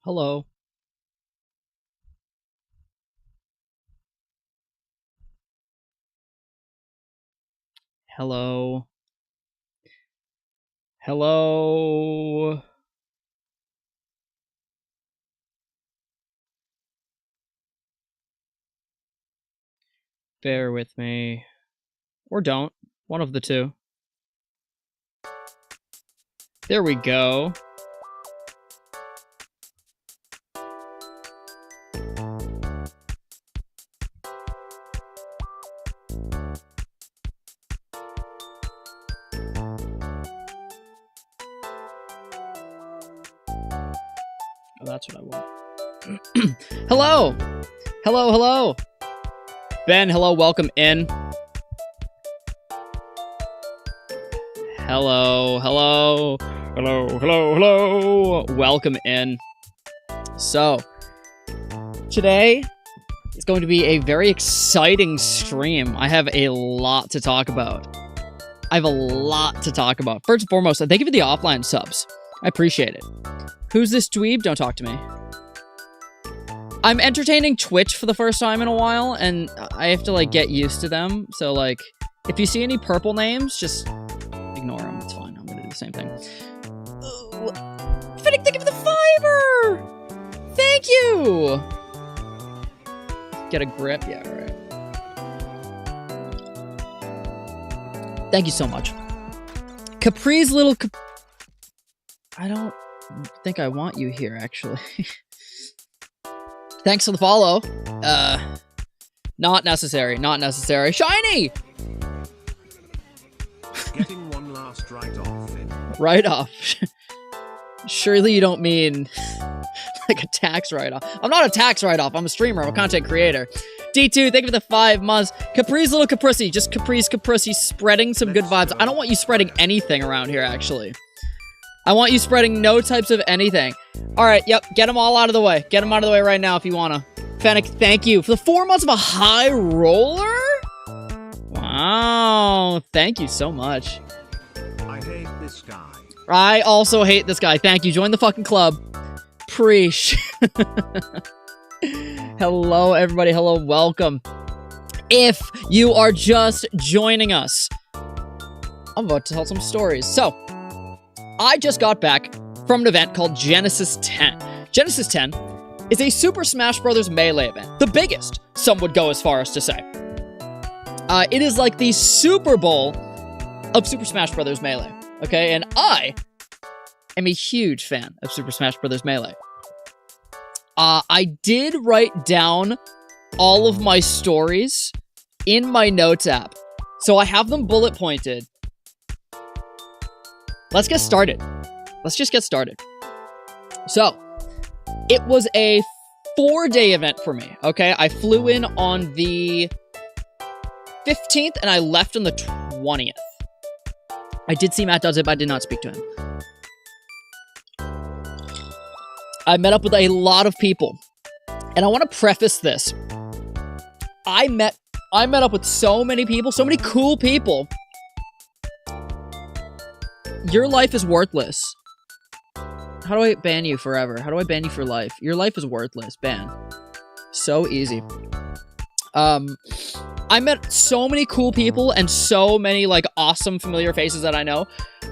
Hello. Hello. Hello. Bear with me. Or don't. One of the two. There we go. Oh, that's what I want. Hello! Hello, hello! Ben, hello, welcome in. Hello, hello. Hello, hello, hello. Welcome in. So, today is going to be a very exciting stream. I have a lot to talk about. First and foremost, thank you for the offline subs. I appreciate it. Who's this dweeb? Don't talk to me. I'm entertaining Twitch for the first time in a while, and I have to, like, get used to them. So, like, if you see any purple names, just ignore them. It's fine. I'm gonna do the same thing. Finnick, thank you for the fiber! Thank you! Get a grip? Yeah, alright. Thank you so much. Capri's little... I don't think I want you here, actually. Thanks for the follow. Not necessary. Not necessary. Shiny! Getting one last write-off. Write-off. Surely you don't mean like a tax write-off. I'm not a tax write-off. I'm a streamer. I'm a content creator. D2, thank you for the 5 months. Capri's little Capricci. Just Capricci spreading some good vibes. I don't want you spreading anything around here, actually. I want you spreading no types of anything. Alright, yep. Get them all out of the way. Get them out of the way right now if you wanna. Fennec, thank you for the 4 months of a high roller? Wow. Thank you so much. I hate this guy. I also hate this guy. Thank you. Join the fucking club. Preach. Hello, everybody. Hello, welcome. If you are just joining us, I'm about to tell some stories. So, I just got back from an event called Genesis 10. Genesis 10 is a Super Smash Bros. Melee event. The biggest, some would go as far as to say. It is like the Super Bowl of Super Smash Bros. Melee. Okay, and I am a huge fan of Super Smash Bros. Melee. I did write down all of my stories in my notes app. So I have them bullet pointed. Let's get started. Let's just get started. So, it was a 4-day event for me, okay? I flew in on the 15th and I left on the 20th. I did see Matt does it, but I did not speak to him. I met up with a lot of people. And I want to preface this. I met up with so many people, so many cool people. Your life is worthless. How do I ban you forever? How do I ban you for life? Your life is worthless. Ban. So easy. I met so many cool people and so many, like, awesome familiar faces that I know.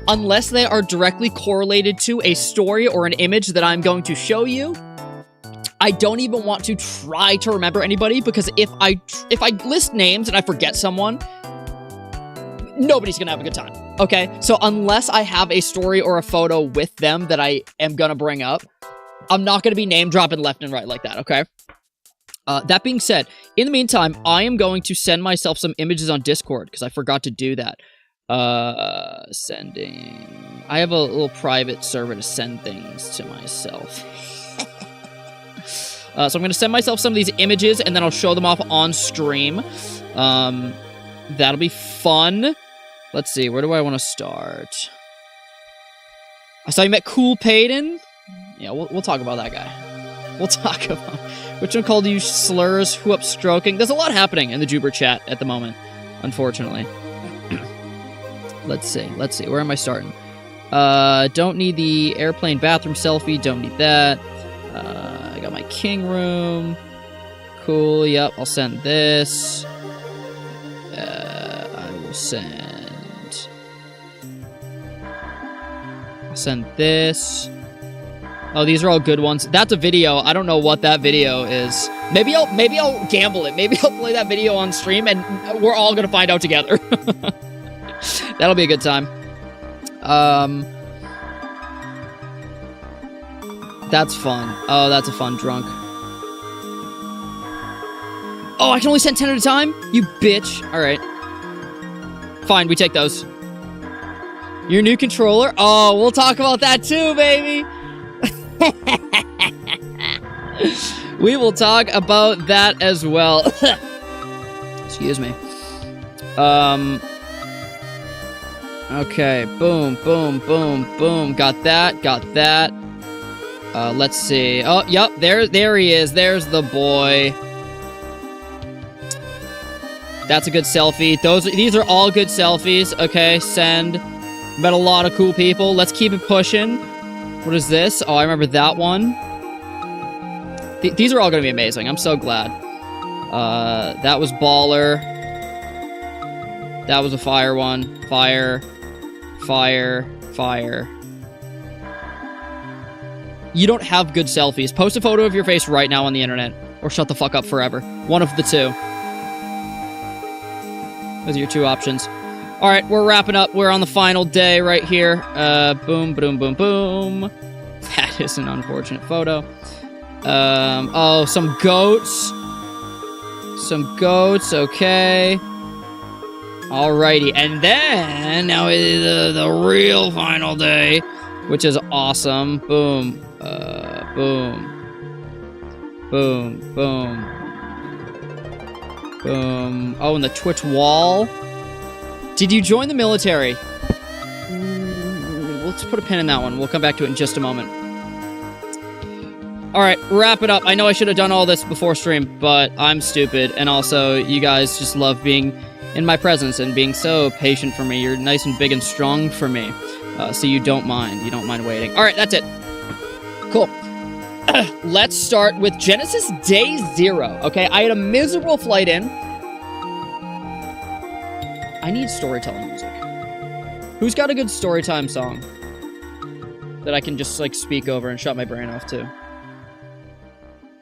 Unless they are directly correlated to a story or an image that I'm going to show you, I don't even want to try to remember anybody, because if I list names and I forget someone, nobody's gonna have a good time. Okay, so unless I have a story or a photo with them that I am gonna bring up, I'm not gonna be name dropping left and right like that, okay? That being said, in the meantime, I am going to send myself some images on Discord, because I forgot to do that. Sending... I have a little private server to send things to myself. So I'm gonna send myself some of these images, and then I'll show them off on stream. That'll be fun. Let's see, where do I want to start? I saw you met Cool Payton. Yeah, we'll talk about that guy. We'll talk about... Which one called you slurs? Who up stroking? There's a lot happening in the Joober chat at the moment, unfortunately. Let's see. Where am I starting? Don't need the airplane bathroom selfie. Don't need that. got my king room. Cool, yep, I'll send this. I will send... I'll send this. Oh, these are all good ones. That's a video. I don't know what that video is. Maybe I'll gamble it. Maybe I'll play that video on stream and we're all gonna find out together. That'll be a good time. That's fun. Oh, that's a fun drunk. Oh, I can only send 10 at a time? You bitch. Alright. Fine, we take those. Your new controller? Oh, we'll talk about that too, baby! We will talk about that as well. Excuse me. Okay, boom, boom, boom, boom. Got that, got that. Let's see. Oh, yep, there he is. There's the boy. That's a good selfie. These are all good selfies. Okay, send. Met a lot of cool people. Let's keep it pushing. What is this? Oh, I remember that one. These are all going to be amazing. I'm so glad. That was baller. That was a fire one. Fire. Fire. Fire. You don't have good selfies. Post a photo of your face right now on the internet. Or shut the fuck up forever. One of the two. Those are your two options. Alright, we're wrapping up. We're on the final day right here. Boom, boom, boom, boom. That is an unfortunate photo. Oh, some goats. Some goats, okay. Alrighty, and then, now it is the real final day, which is awesome. Boom. Boom. Boom. Boom. Boom. Oh, and the Twitch wall. Did you join the military? Let's put a pin in that one. We'll come back to it in just a moment. Alright, wrap it up. I know I should have done all this before stream, but I'm stupid. And also, you guys just love being in my presence and being so patient for me. You're nice and big and strong for me. So you don't mind. You don't mind waiting. Alright, that's it. Cool. Let's start with Genesis Day 0. Okay, I had a miserable flight in. I need storytelling music. Who's got a good storytime song that I can just, like, speak over and shut my brain off to?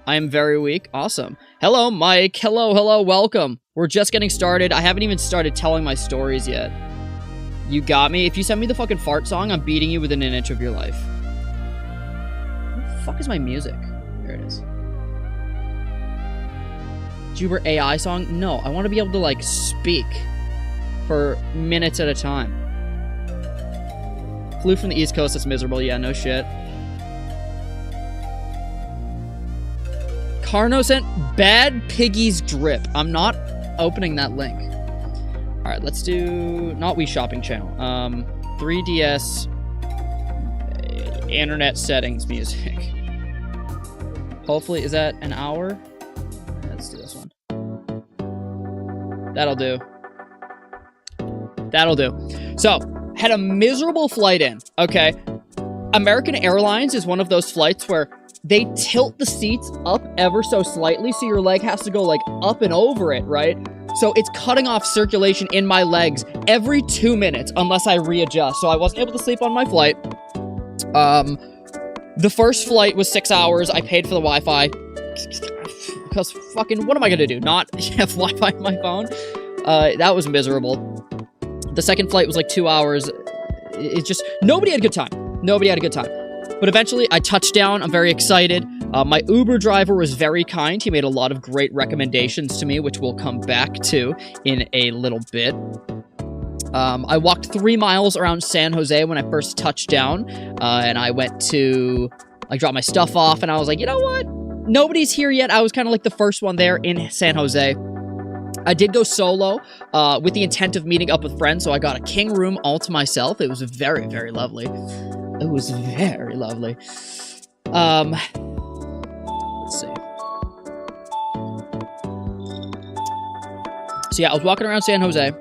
I am very weak. Awesome. Hello, Mike. Hello, hello, welcome. We're just getting started. I haven't even started telling my stories yet. You got me. If you send me the fucking fart song, I'm beating you within an inch of your life. Where the fuck is my music? There it is. Joober AI song? No, I want to be able to, like, speak for minutes at a time. Flew from the East Coast, that's miserable. Yeah, no shit. Carno sent Bad Piggy's Drip. I'm not opening that link. Alright, let's do... Not Wii Shopping Channel. 3DS... Internet settings music. Hopefully, is that an hour? Let's do this one. That'll do. That'll do. So, had a miserable flight in. Okay. American Airlines is one of those flights where they tilt the seats up ever so slightly, so your leg has to go, like, up and over it, right? So it's cutting off circulation in my legs every 2 minutes unless I readjust. So I wasn't able to sleep on my flight. The first flight was 6 hours. I paid for the Wi-Fi. Because fucking, what am I gonna do? Not have Wi-Fi on my phone? That was miserable. The second flight was like 2 hours. It's just, nobody had a good time. Nobody had a good time. But eventually, I touched down. I'm very excited. My Uber driver was very kind. He made a lot of great recommendations to me, which we'll come back to in a little bit. I walked 3 miles around San Jose when I first touched down. And I went to, like, drop my stuff off. And I was like, you know what? Nobody's here yet. I was kind of like the first one there in San Jose. I did go solo with the intent of meeting up with friends. So I got a king room all to myself. It was very, very lovely. It was very lovely. Let's see. So yeah, I was walking around San Jose,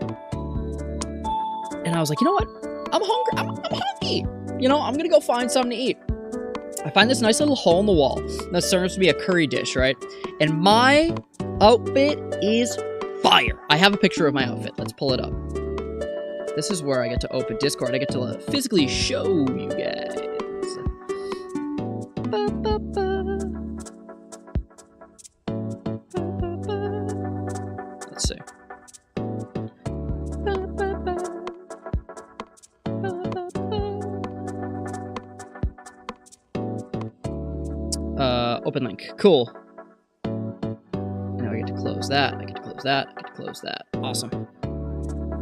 and I was like, you know what? I'm hungry. I'm hungry. You know, I'm gonna go find something to eat. I find this nice little hole in the wall that serves to be a curry dish, right? And my outfit is fire. I have a picture of my outfit. Let's pull it up. This is where I get to open Discord. I get to physically show you guys. Let's see. Open link. Cool. Now I get to close that. I get to close that. I get to close that. Awesome.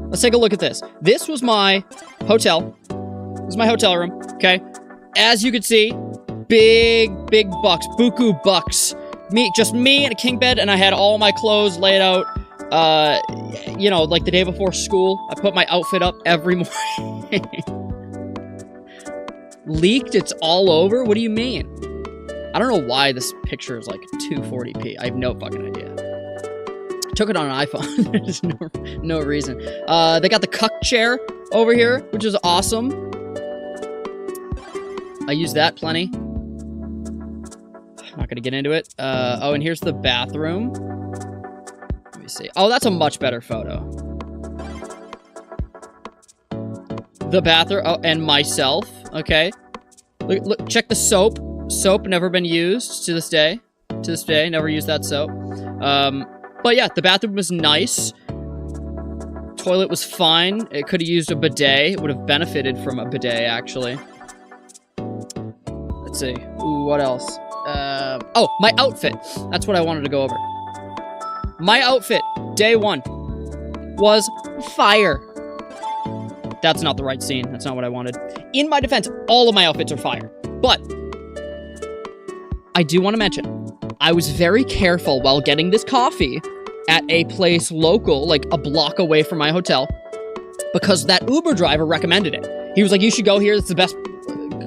Let's take a look at this. This was my hotel. This is my hotel room. Okay. As you can see, big bucks. Buku bucks. Just me and a king bed, and I had all my clothes laid out. You know, like the day before school. I put my outfit up every morning. Leaked? It's all over? What do you mean? I don't know why this picture is like 240p. I have no fucking idea. Took it on an iPhone. There's no reason. They got the cuck chair over here, which is awesome. I use that plenty. Not gonna get into it. Oh, and here's the bathroom. Let me see. Oh, that's a much better photo. The bathroom. Oh, and myself. Okay. Look, check the soap. Soap never been used to this day. To this day, never used that soap. But yeah, the bathroom was nice. Toilet was fine. It could have used a bidet. It would have benefited from a bidet, actually. Let's see. Ooh, what else? Oh, my outfit. That's what I wanted to go over. My outfit, day one, was fire. That's not the right scene. That's not what I wanted. In my defense, all of my outfits are fire. But I do want to mention, I was very careful while getting this coffee at a place local, like a block away from my hotel, because that Uber driver recommended it. He was like, you should go here. It's the best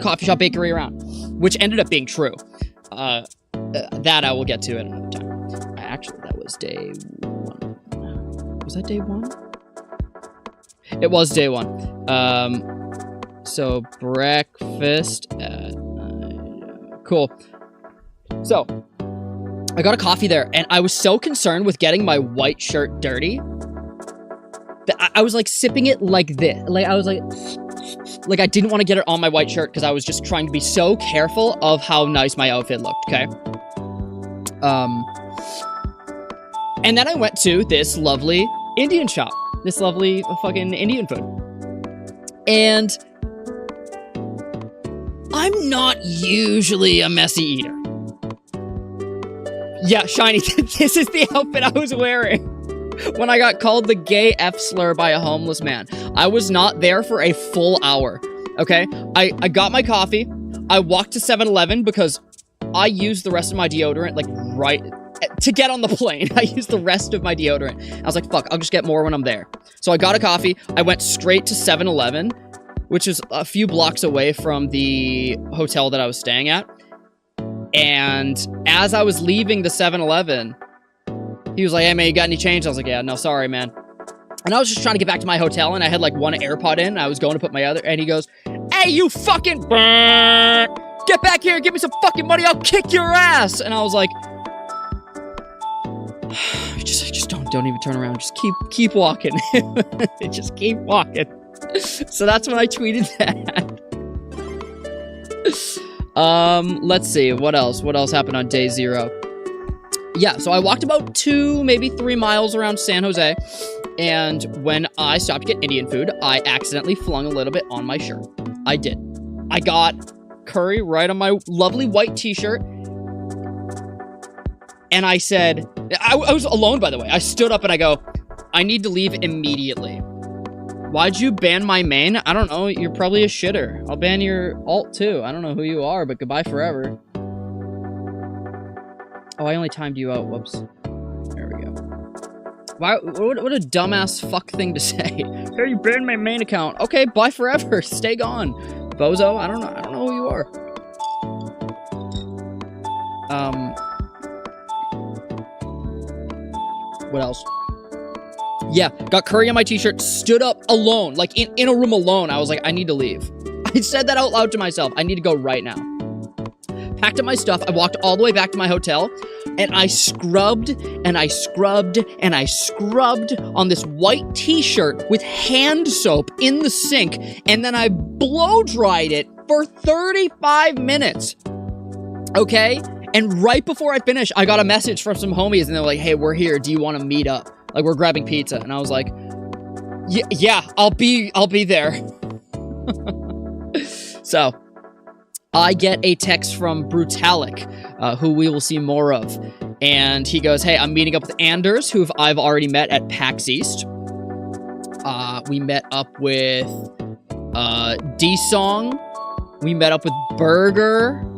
coffee shop bakery around, which ended up being true. That I will get to at another time. Actually, that was day one. Was that day one? It was day one. So breakfast at cool. So I got a coffee there, and I was so concerned with getting my white shirt dirty that I was like sipping it like this. Like I was like I didn't want to get it on my white shirt because I was just trying to be so careful of how nice my outfit looked. Okay. And then I went to this lovely Indian shop, this lovely fucking Indian food, and I'm not usually a messy eater. Yeah, Shiny, this is the outfit I was wearing when I got called the gay F slur by a homeless man. I was not there for a full hour, okay? I got my coffee. I walked to 7-Eleven because I used the rest of my deodorant, like, right to get on the plane. I used the rest of my deodorant. I was like, fuck, I'll just get more when I'm there. So I got a coffee. I went straight to 7-Eleven, which is a few blocks away from the hotel that I was staying at. And as I was leaving the 7-Eleven, he was like, hey, man, you got any change? I was like, yeah, no, sorry, man. And I was just trying to get back to my hotel, and I had, like, one AirPod in, and I was going to put my other, and he goes, hey, you fucking get back here and give me some fucking money, I'll kick your ass! And I was like, just don't even turn around, just keep walking. Just keep walking. So that's when I tweeted that. Let's see, what else happened on day 0? Yeah, so I walked about 2, maybe 3 miles around San Jose, and when I stopped to get Indian food, I accidentally flung a little bit on my shirt. I did. I got curry right on my lovely white t-shirt, and I said, I was alone, by the way. I stood up and I go, I need to leave immediately. Why'd you ban my main? I don't know. You're probably a shitter. I'll ban your alt too. I don't know who you are, but goodbye forever. Oh, I only timed you out. Whoops. There we go. Why? What a dumbass fuck thing to say. Hey, you banned my main account. Okay, bye forever. Stay gone, bozo. I don't know who you are. What else? Yeah, got curry on my t-shirt, stood up alone, like in a room alone. I was like, I need to leave. I said that out loud to myself. I need to go right now. packed up my stuff. I walked all the way back to my hotel, and I scrubbed and I scrubbed and I scrubbed on this white t-shirt with hand soap in the sink, and then I blow dried it for 35 minutes. Okay? And right before I finished, I got a message from some homies, and they're like, hey, we're here. Do you want to meet up? Like, we're grabbing pizza. And I was like, yeah, I'll be there. So, I get a text from Brutalic, who we will see more of. And he goes, hey, I'm meeting up with Anders, who I've already met at PAX East. We met up with D-Song. We met up with Burger.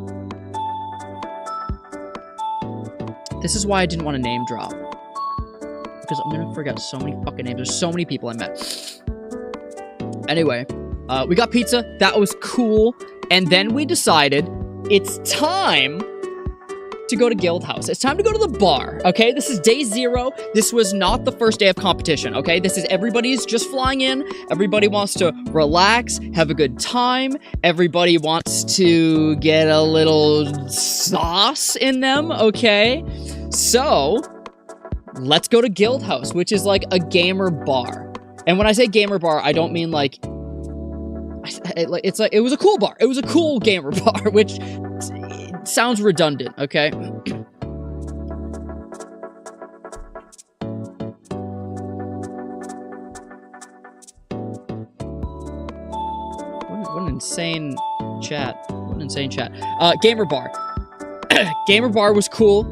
This is why I didn't want to name drop. Because I'm going to forget so many fucking names. There's so many people I met. Anyway, we got pizza. That was cool. And then we decided it's time to go to Guildhouse. It's time to go to the bar, okay? This is day 0. This was not the first day of competition, okay? This is everybody's just flying in. Everybody wants to relax, have a good time. Everybody wants to get a little sauce in them, okay? So, let's go to Guildhouse, which is like a gamer bar. And when I say gamer bar, I don't mean like... It's like, it was a cool bar. It was a cool gamer bar, which sounds redundant, okay? What an insane chat. What an insane chat. Gamer bar. Gamer bar was cool.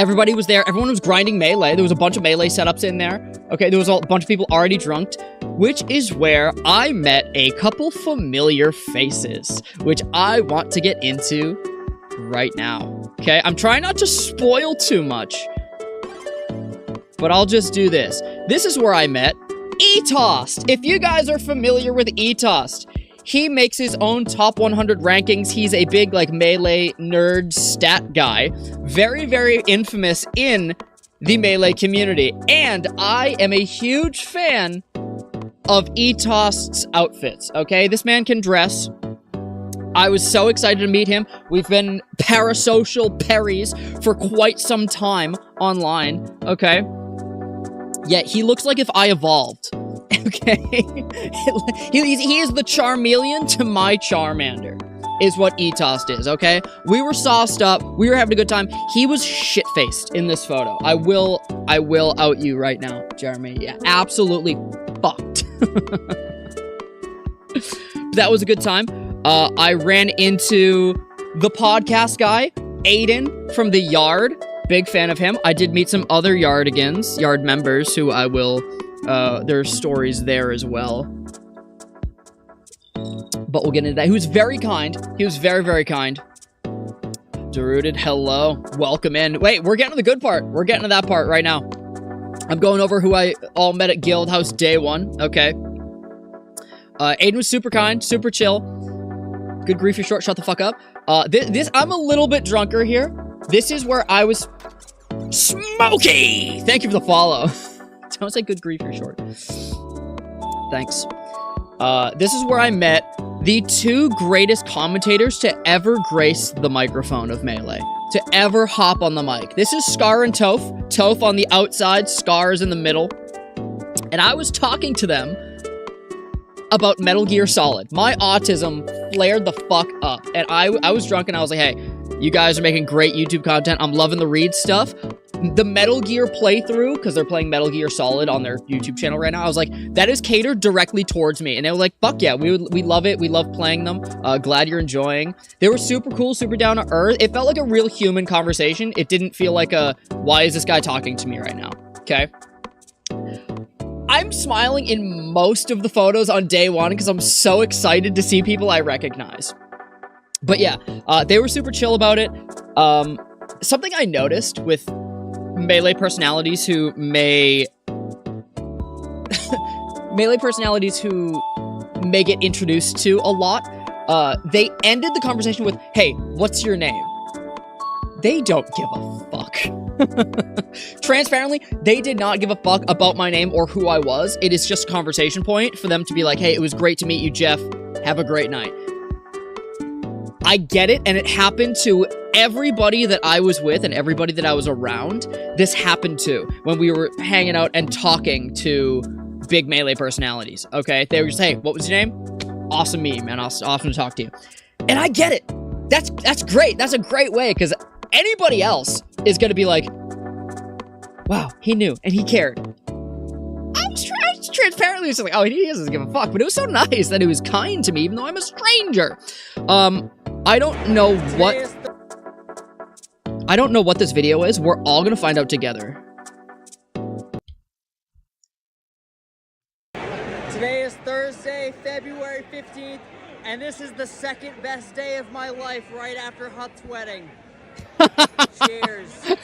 Everybody was there. Everyone was grinding Melee. There was a bunch of Melee setups in there. Okay, there was a bunch of people already drunk, which is where I met a couple familiar faces, which I want to get into right now. Okay, I'm trying not to spoil too much, but I'll just do this. This is where I met Etost. If you guys are familiar with Etost, he makes his own top 100 rankings. He's a big, like, Melee nerd stat guy. Very, very infamous in the Melee community. And I am a huge fan of Etost's outfits, okay? This man can dress. I was so excited to meet him. We've been parasocial Perrys for quite some time online, okay? Yet he looks like if I evolved. Okay? he is the Charmeleon to my Charmander, is what Etost is, okay? We were sauced up. We were having a good time. He was shit-faced in this photo. I will out you right now, Jeremy. Yeah, absolutely fucked. That was a good time. I ran into the podcast guy, Aiden from the Yard. Big fan of him. I did meet some other Yard members who I will... there's stories there as well. But we'll get into that. He was very kind. He was very, very kind. Deruded, hello. Welcome in. Wait, we're getting to the good part. We're getting to that part right now. I'm going over who I all met at Guildhouse day 1. Okay. Aiden was super kind, super chill. Good grief, you're short. Shut the fuck up. This I'm a little bit drunker here. This is where I was... Smokey! Thank you for the follow. Don't say good grief, you're short. Thanks. This is where I met the 2 greatest commentators to ever grace the microphone of Melee. To ever hop on the mic. This is Scar and Toph. Toph on the outside, Scar's in the middle. And I was talking to them about Metal Gear Solid. My autism flared the fuck up. And I was drunk and I was like, hey, you guys are making great YouTube content. I'm loving the Reed stuff. The Metal Gear playthrough, because they're playing Metal Gear Solid on their YouTube channel right now, I was like, that is catered directly towards me. And they were like, fuck yeah, we love it. We love playing them. Glad you're enjoying. They were super cool, super down to earth. It felt like a real human conversation. It didn't feel like a, why is this guy talking to me right now? Okay. I'm smiling in most of the photos on day 1 because I'm so excited to see people I recognize. But yeah, they were super chill about it. Something I noticed with Melee personalities who may get introduced to a lot, they ended the conversation with, hey, what's your name? They don't give a fuck. Transparently, they did not give a fuck about my name or who I was. It is just a conversation point for them to be like, hey, it was great to meet you, Jeff. Have a great night. I get it, and it happened to everybody that I was with and everybody that I was around. This happened to when we were hanging out and talking to big Melee personalities, okay? They were just, hey, what was your name? Awesome meme, man. Awesome to talk to you. And I get it. That's great. That's a great way, because anybody else is going to be like, wow, he knew, and he cared. I was transparently just like, oh, he doesn't give a fuck, but it was so nice that he was kind to me, even though I'm a stranger. I don't know what this video is. We're all gonna find out together. Today is Thursday, February 15th, and this is the second best day of my life right after Hut's wedding. Cheers.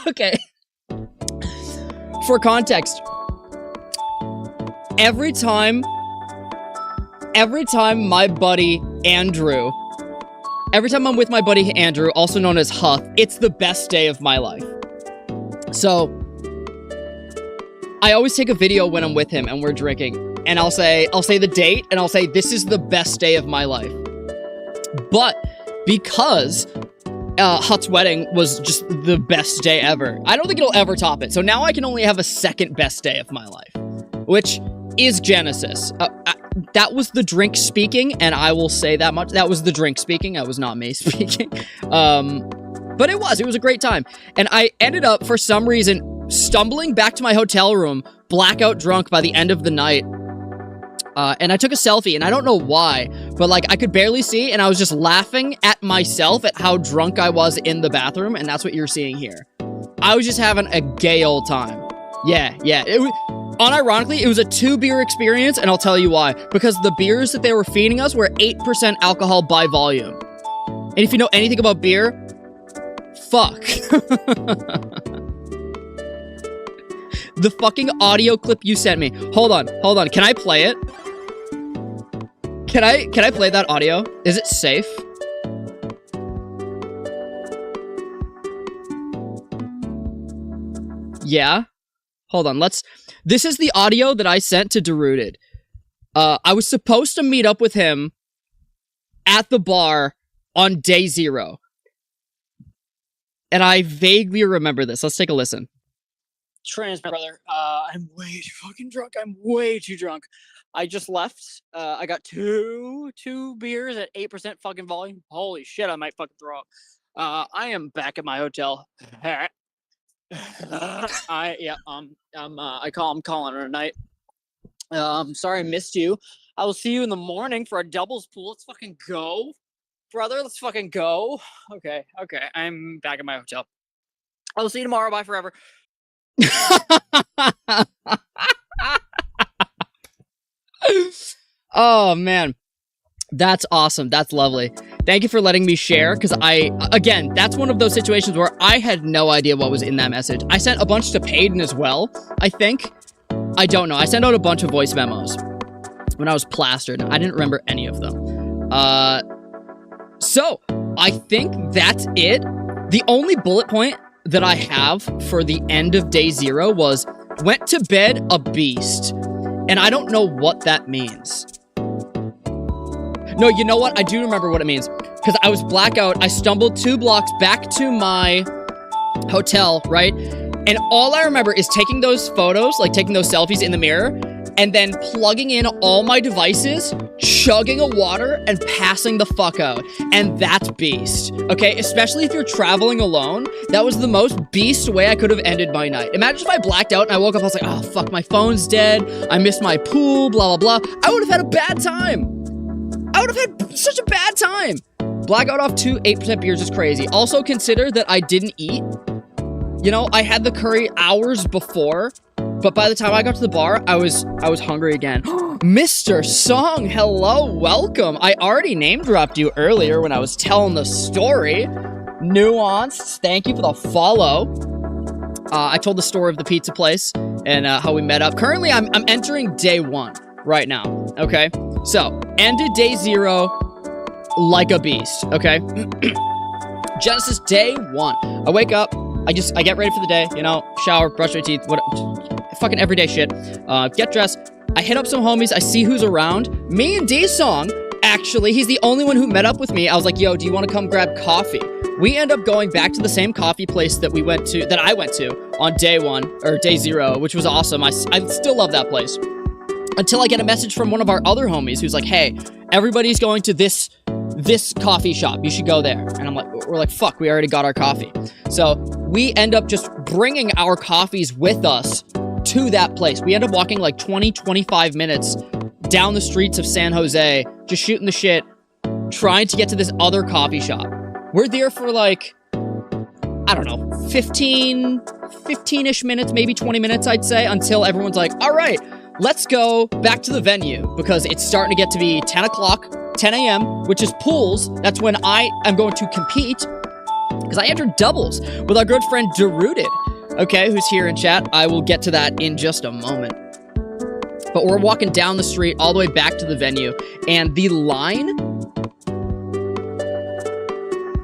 Okay. For context, every time my buddy Andrew, every time I'm with my buddy Andrew, also known as Huth, it's the best day of my life. So, I always take a video when I'm with him and we're drinking, and I'll say the date, and I'll say, this is the best day of my life. But, because Hut's wedding was just the best day ever, I don't think it'll ever top it. So now I can only have a second best day of my life, which is Genesis. That was the drink speaking, and I will say that much. That was the drink speaking. That was not me speaking. But it was a great time. And I ended up, for some reason, stumbling back to my hotel room, blackout drunk by the end of the night. And I took a selfie, and I don't know why, but like I could barely see, and I was just laughing at myself at how drunk I was in the bathroom, and that's what you're seeing here. I was just having a gay old time. Yeah. Unironically, it was a 2-beer experience, and I'll tell you why. Because the beers that they were feeding us were 8% alcohol by volume. And if you know anything about beer, fuck. The fucking audio clip you sent me. Hold on. Can I play it? Can I play that audio? Is it safe? Yeah. Hold on. This is the audio that I sent to Derooted. I was supposed to meet up with him at the bar on day 0. And I vaguely remember this. Let's take a listen. Brother, I'm way too fucking drunk. I'm way too drunk. I just left. I got two beers at 8% fucking volume. Holy shit, I might fucking throw up. I am back at my hotel. I'm calling it a night. Sorry I missed you. I will see you in the morning for a doubles pool. Let's fucking go, brother. Let's fucking go. Okay. I'm back at my hotel. I will see you tomorrow. Bye forever. Oh man, that's awesome. That's lovely. Thank you for letting me share, because again, that's one of those situations where I had no idea what was in that message. I sent a bunch to Payden as well, I think. I don't know. I sent out a bunch of voice memos when I was plastered. I didn't remember any of them. So I think that's it. The only bullet point that I have for the end of day 0 was went to bed a beast. And I don't know what that means. No, you know what? I do remember what it means. Because I was blackout. I stumbled 2 blocks back to my hotel, right? And all I remember is taking those photos, like taking those selfies in the mirror, and then plugging in all my devices, chugging a water, and passing the fuck out. And that's beast. Okay? Especially if you're traveling alone. That was the most beast way I could have ended my night. Imagine if I blacked out and I woke up, I was like, oh, fuck, my phone's dead. I missed my pool, blah, blah, blah. I would have had a bad time. I would have had such a bad time. Blackout off 2 8% beers is crazy. Also consider that I didn't eat. You know, I had the curry hours before, but by the time I got to the bar, I was hungry again. Mr. Song, hello, welcome. I already name dropped you earlier when I was telling the story. Nuanced, thank you for the follow. I told the story of the pizza place and how we met up. Currently, I'm entering day 1 right now, okay? So, ended day 0 like a beast, okay? Genesis day 1. I wake up, I get ready for the day, you know, shower, brush my teeth, fucking everyday shit. Get dressed. I hit up some homies. I see who's around. Me and D-Song, actually, he's the only one who met up with me. I was like, yo, do you want to come grab coffee? We end up going back to the same coffee place that I went to on day 0, which was awesome. I still love that place. Until I get a message from one of our other homies who's like, hey, everybody's going to this coffee shop. You should go there. And we're like, fuck, we already got our coffee. So we end up just bringing our coffees with us to that place. We end up walking like 20, 25 minutes down the streets of San Jose, just shooting the shit, trying to get to this other coffee shop. We're there for like, I don't know, 15-ish minutes, maybe 20 minutes, I'd say, until everyone's like, all right, let's go back to the venue because it's starting to get to be 10 o'clock, 10 a.m., which is pools. That's when I am going to compete because I entered doubles with our good friend Derooted, okay, who's here in chat. I will get to that in just a moment. But we're walking down the street all the way back to the venue, and the line...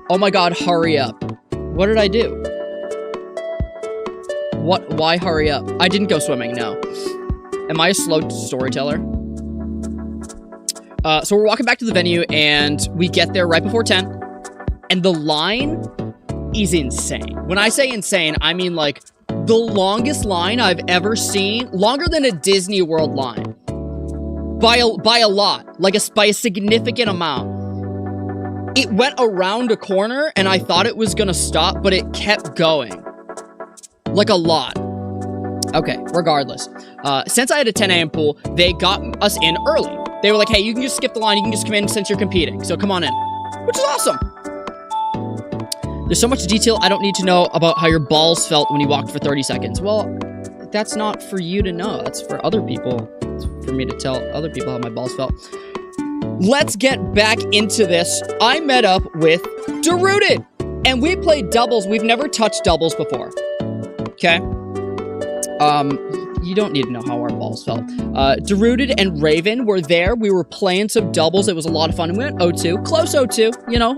Oh my god, hurry up. What did I do? Why hurry up? I didn't go swimming, no. Am I a slow storyteller? So we're walking back to the venue, and we get there right before 10, and the line is insane. When I say insane, I mean like the longest line I've ever seen, longer than a Disney World line. By a lot, like by a significant amount. It went around a corner, and I thought it was gonna stop, but it kept going. Like a lot. Okay, regardless. Since I had a 10 a.m. pool, they got us in early. They were like, hey, you can just skip the line, you can just come in since you're competing, so come on in. Which is awesome. There's so much detail I don't need to know about how your balls felt when you walked for 30 seconds. Well, that's not for you to know. That's for other people. It's for me to tell other people how my balls felt. Let's get back into this. I met up with Derooted, and we played doubles. We've never touched doubles before. Okay? You don't need to know how our balls felt. Derooted and Raven were there. We were playing some doubles. It was a lot of fun. We went 0-2. Close 0-2, you know.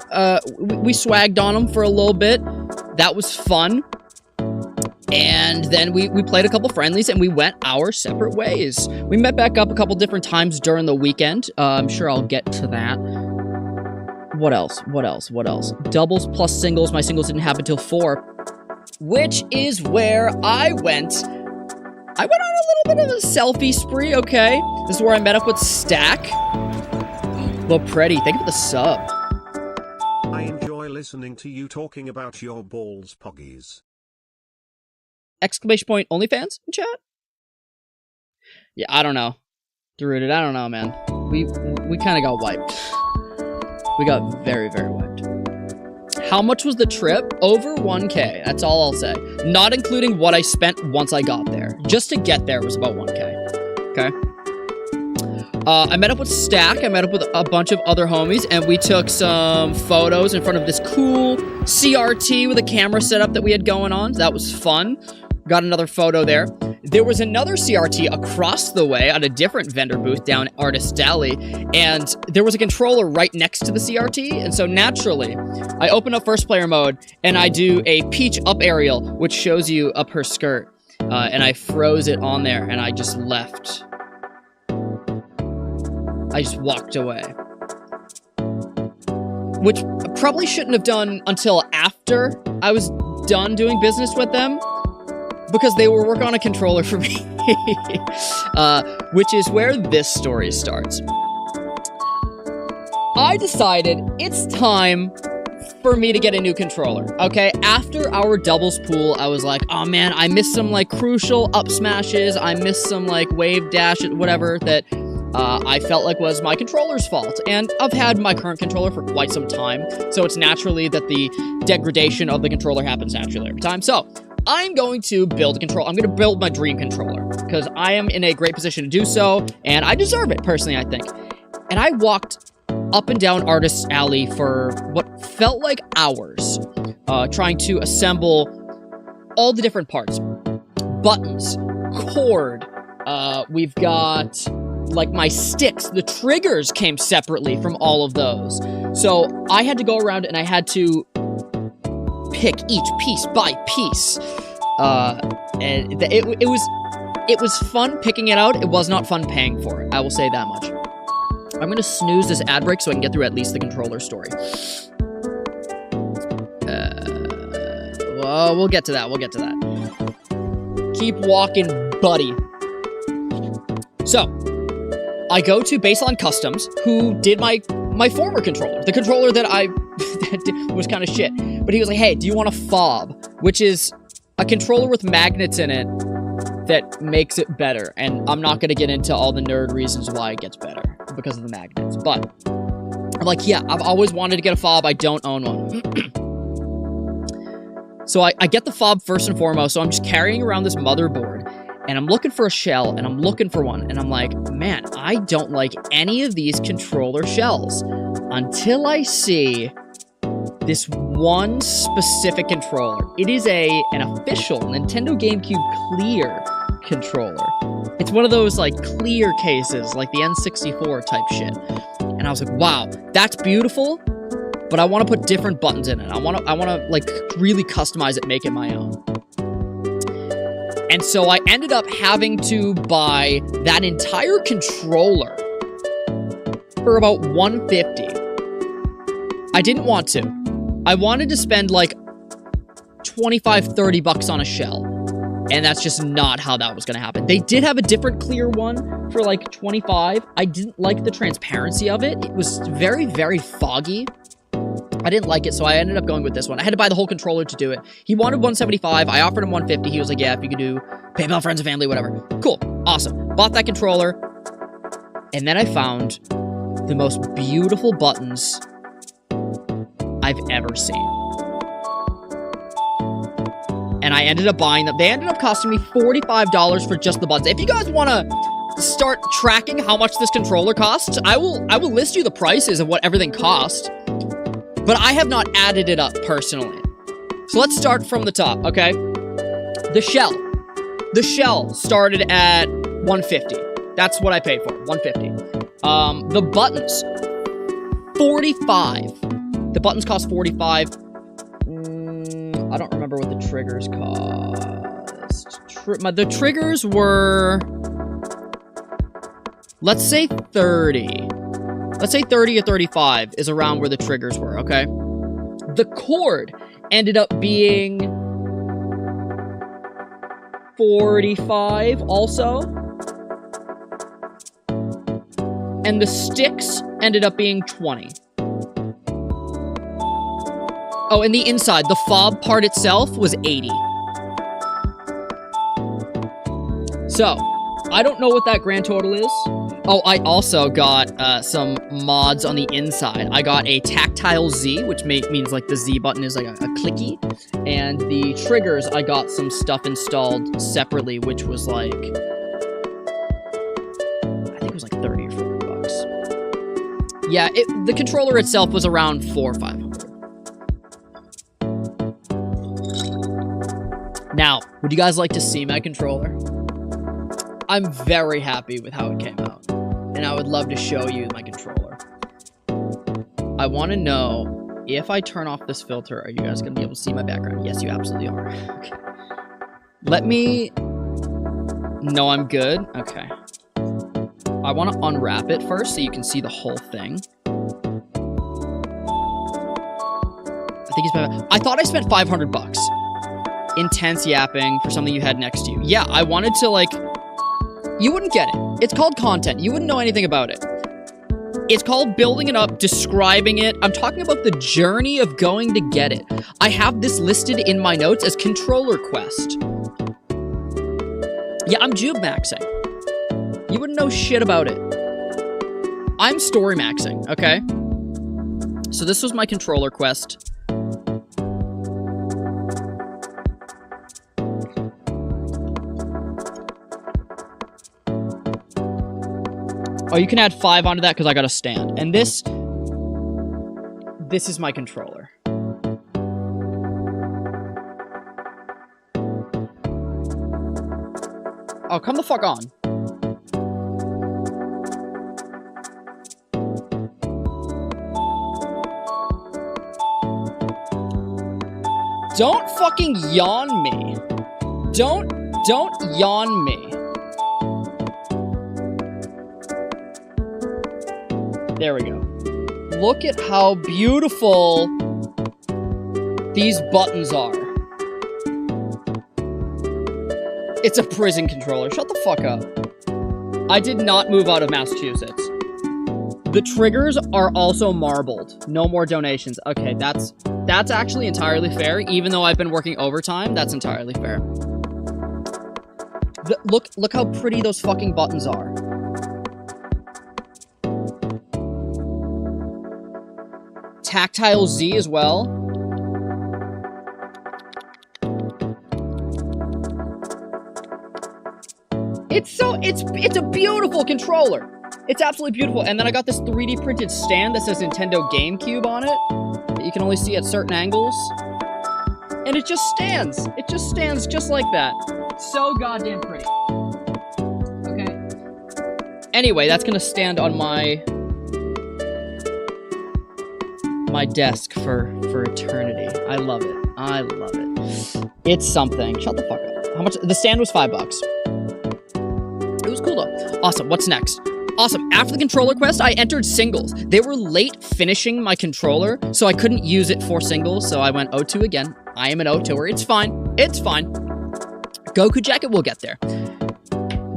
We swagged on them for a little bit. That was fun. And then we played a couple friendlies, and we went our separate ways. We met back up a couple different times during the weekend. I'm sure I'll get to that. What else? Doubles plus singles. My singles didn't happen till 4. Which is where I went on a little bit of a selfie spree, okay? This is where I met up with Stack. Lopretti, thank you for the sub. I enjoy listening to you talking about your balls poggies. Exclamation point OnlyFans in chat? Yeah, I don't know. Derooted, I don't know, man. We kind of got wiped. We got very, very wiped. How much was the trip? Over 1K. That's all I'll say. Not including what I spent once I got there. Just to get there was about 1K. Okay? I met up with Stack. I met up with a bunch of other homies, and we took some photos in front of this cool CRT with a camera setup that we had going on. That was fun. Got another photo there. There was another CRT across the way at a different vendor booth down Artist Alley, and there was a controller right next to the CRT, and so naturally, I open up first player mode, and I do a Peach up aerial, which shows you up her skirt, and I froze it on there, and I just left. I just walked away. Which I probably shouldn't have done until after I was done doing business with them, because they were working on a controller for me. Which is where this story starts. I decided it's time for me to get a new controller, okay? After our doubles pool, I was like, oh man, I missed some like crucial up smashes. I missed some like wave dash, whatever, that I felt like was my controller's fault. And I've had my current controller for quite some time, so it's naturally that the degradation of the controller happens naturally every time. So I'm going to build a controller. I'm going to build my dream controller because I am in a great position to do so, and I deserve it, personally, I think. And I walked up and down Artist's Alley for what felt like hours, trying to assemble all the different parts. Buttons, cord, we've got like my sticks. The triggers came separately from all of those. So I had to go around and I had to pick each piece by piece. And it was It was fun picking it out. It was not fun paying for it. I will say that much. I'm gonna snooze this ad break so I can get through at least the controller story. Well, we'll get to that. We'll get to that. Keep walking, buddy. So, I go to Baseline Customs, who did my former controller. The controller that that was kind of shit. But he was like, hey, do you want a fob? Which is a controller with magnets in it that makes it better. And I'm not going to get into all the nerd reasons why it gets better because of the magnets. But I'm like, yeah, I've always wanted to get a fob. I don't own one. So I get the fob first and foremost. So I'm just carrying around this motherboard. And I'm looking for a shell, and I'm looking for one. And I'm like, man, I don't like any of these controller shells. Until I see this one specific controller. It is an official Nintendo GameCube clear controller. It's one of those, like, clear cases, like the N64 type shit. And I was like, wow, that's beautiful, but I want to put different buttons in it. I want to like, really customize it, make it my own. And so I ended up having to buy that entire controller for about $150. I didn't want to. I wanted to spend like $25-30 on a shell. And that's just not how that was going to happen. They did have a different clear one for like $25. I didn't like the transparency of it. It was very, very foggy. I didn't like it, so I ended up going with this one. I had to buy the whole controller to do it. He wanted $175. I offered him $150. He was like, yeah, if you could do PayPal, friends and family, whatever. Cool. Awesome. Bought that controller. And then I found the most beautiful buttons I've ever seen. And I ended up buying them. They ended up costing me $45 for just the buttons. If you guys want to start tracking how much this controller costs, I will list you the prices of what everything cost. But I have not added it up personally. So let's start from the top, okay? The shell. The shell started at $150. That's what I paid for, $150. The buttons, $45. The buttons cost $45. I don't remember what the triggers cost. The triggers were, let's say $30. Let's say 30 or 35 is around where the triggers were, okay? The cord ended up being 45 also. And the sticks ended up being 20. Oh, and the inside, the fob part itself was 80. So, I don't know what that grand total is. Oh, I also got some mods on the inside. I got a tactile Z, which means like the Z button is like a clicky. And the triggers, I got some stuff installed separately, which was like, I think it was like 30 or 40 bucks. Yeah, the controller itself was around $400 or $500. Now, would you guys like to see my controller? I'm very happy with how it came out. And I would love to show you my controller. I want to know, if I turn off this filter, are you guys going to be able to see my background? Yes, you absolutely are. Okay. Let me... No, I'm good? Okay. I want to unwrap it first so you can see the whole thing. I thought I spent $500. Intense yapping for something you had next to you. Yeah, I wanted to, like... You wouldn't get it. It's called content. You wouldn't know anything about it. It's called building it up, describing it. I'm talking about the journey of going to get it. I have this listed in my notes as controller quest. Yeah, I'm Joober maxing. You wouldn't know shit about it. I'm story maxing, okay? So this was my controller quest. Oh, you can add 5 onto that because I got a stand. And this is my controller. Oh, come the fuck on. Don't fucking yawn me. Don't yawn me. There we go. Look at how beautiful these buttons are. It's a prison controller. Shut the fuck up. I did not move out of Massachusetts. The triggers are also marbled. No more donations. Okay, that's actually entirely fair. Even though I've been working overtime, that's entirely fair. Look how pretty those fucking buttons are. Tactile Z as well. It's a beautiful controller. It's absolutely beautiful. And then I got this 3D printed stand that says Nintendo GameCube on it that you can only see at certain angles. And it just stands. It just stands just like that. So goddamn pretty. Okay. Anyway, that's gonna stand on my desk for eternity. I love it. I love it. It's something. Shut the fuck up. How much? The stand was $5. It was cool though. Awesome. What's next? Awesome. After the controller quest, I entered singles. They were late finishing my controller, so I couldn't use it for singles, so I went O2 again. I am an O2er. It's fine. It's fine. Goku Jacket, we'll get there.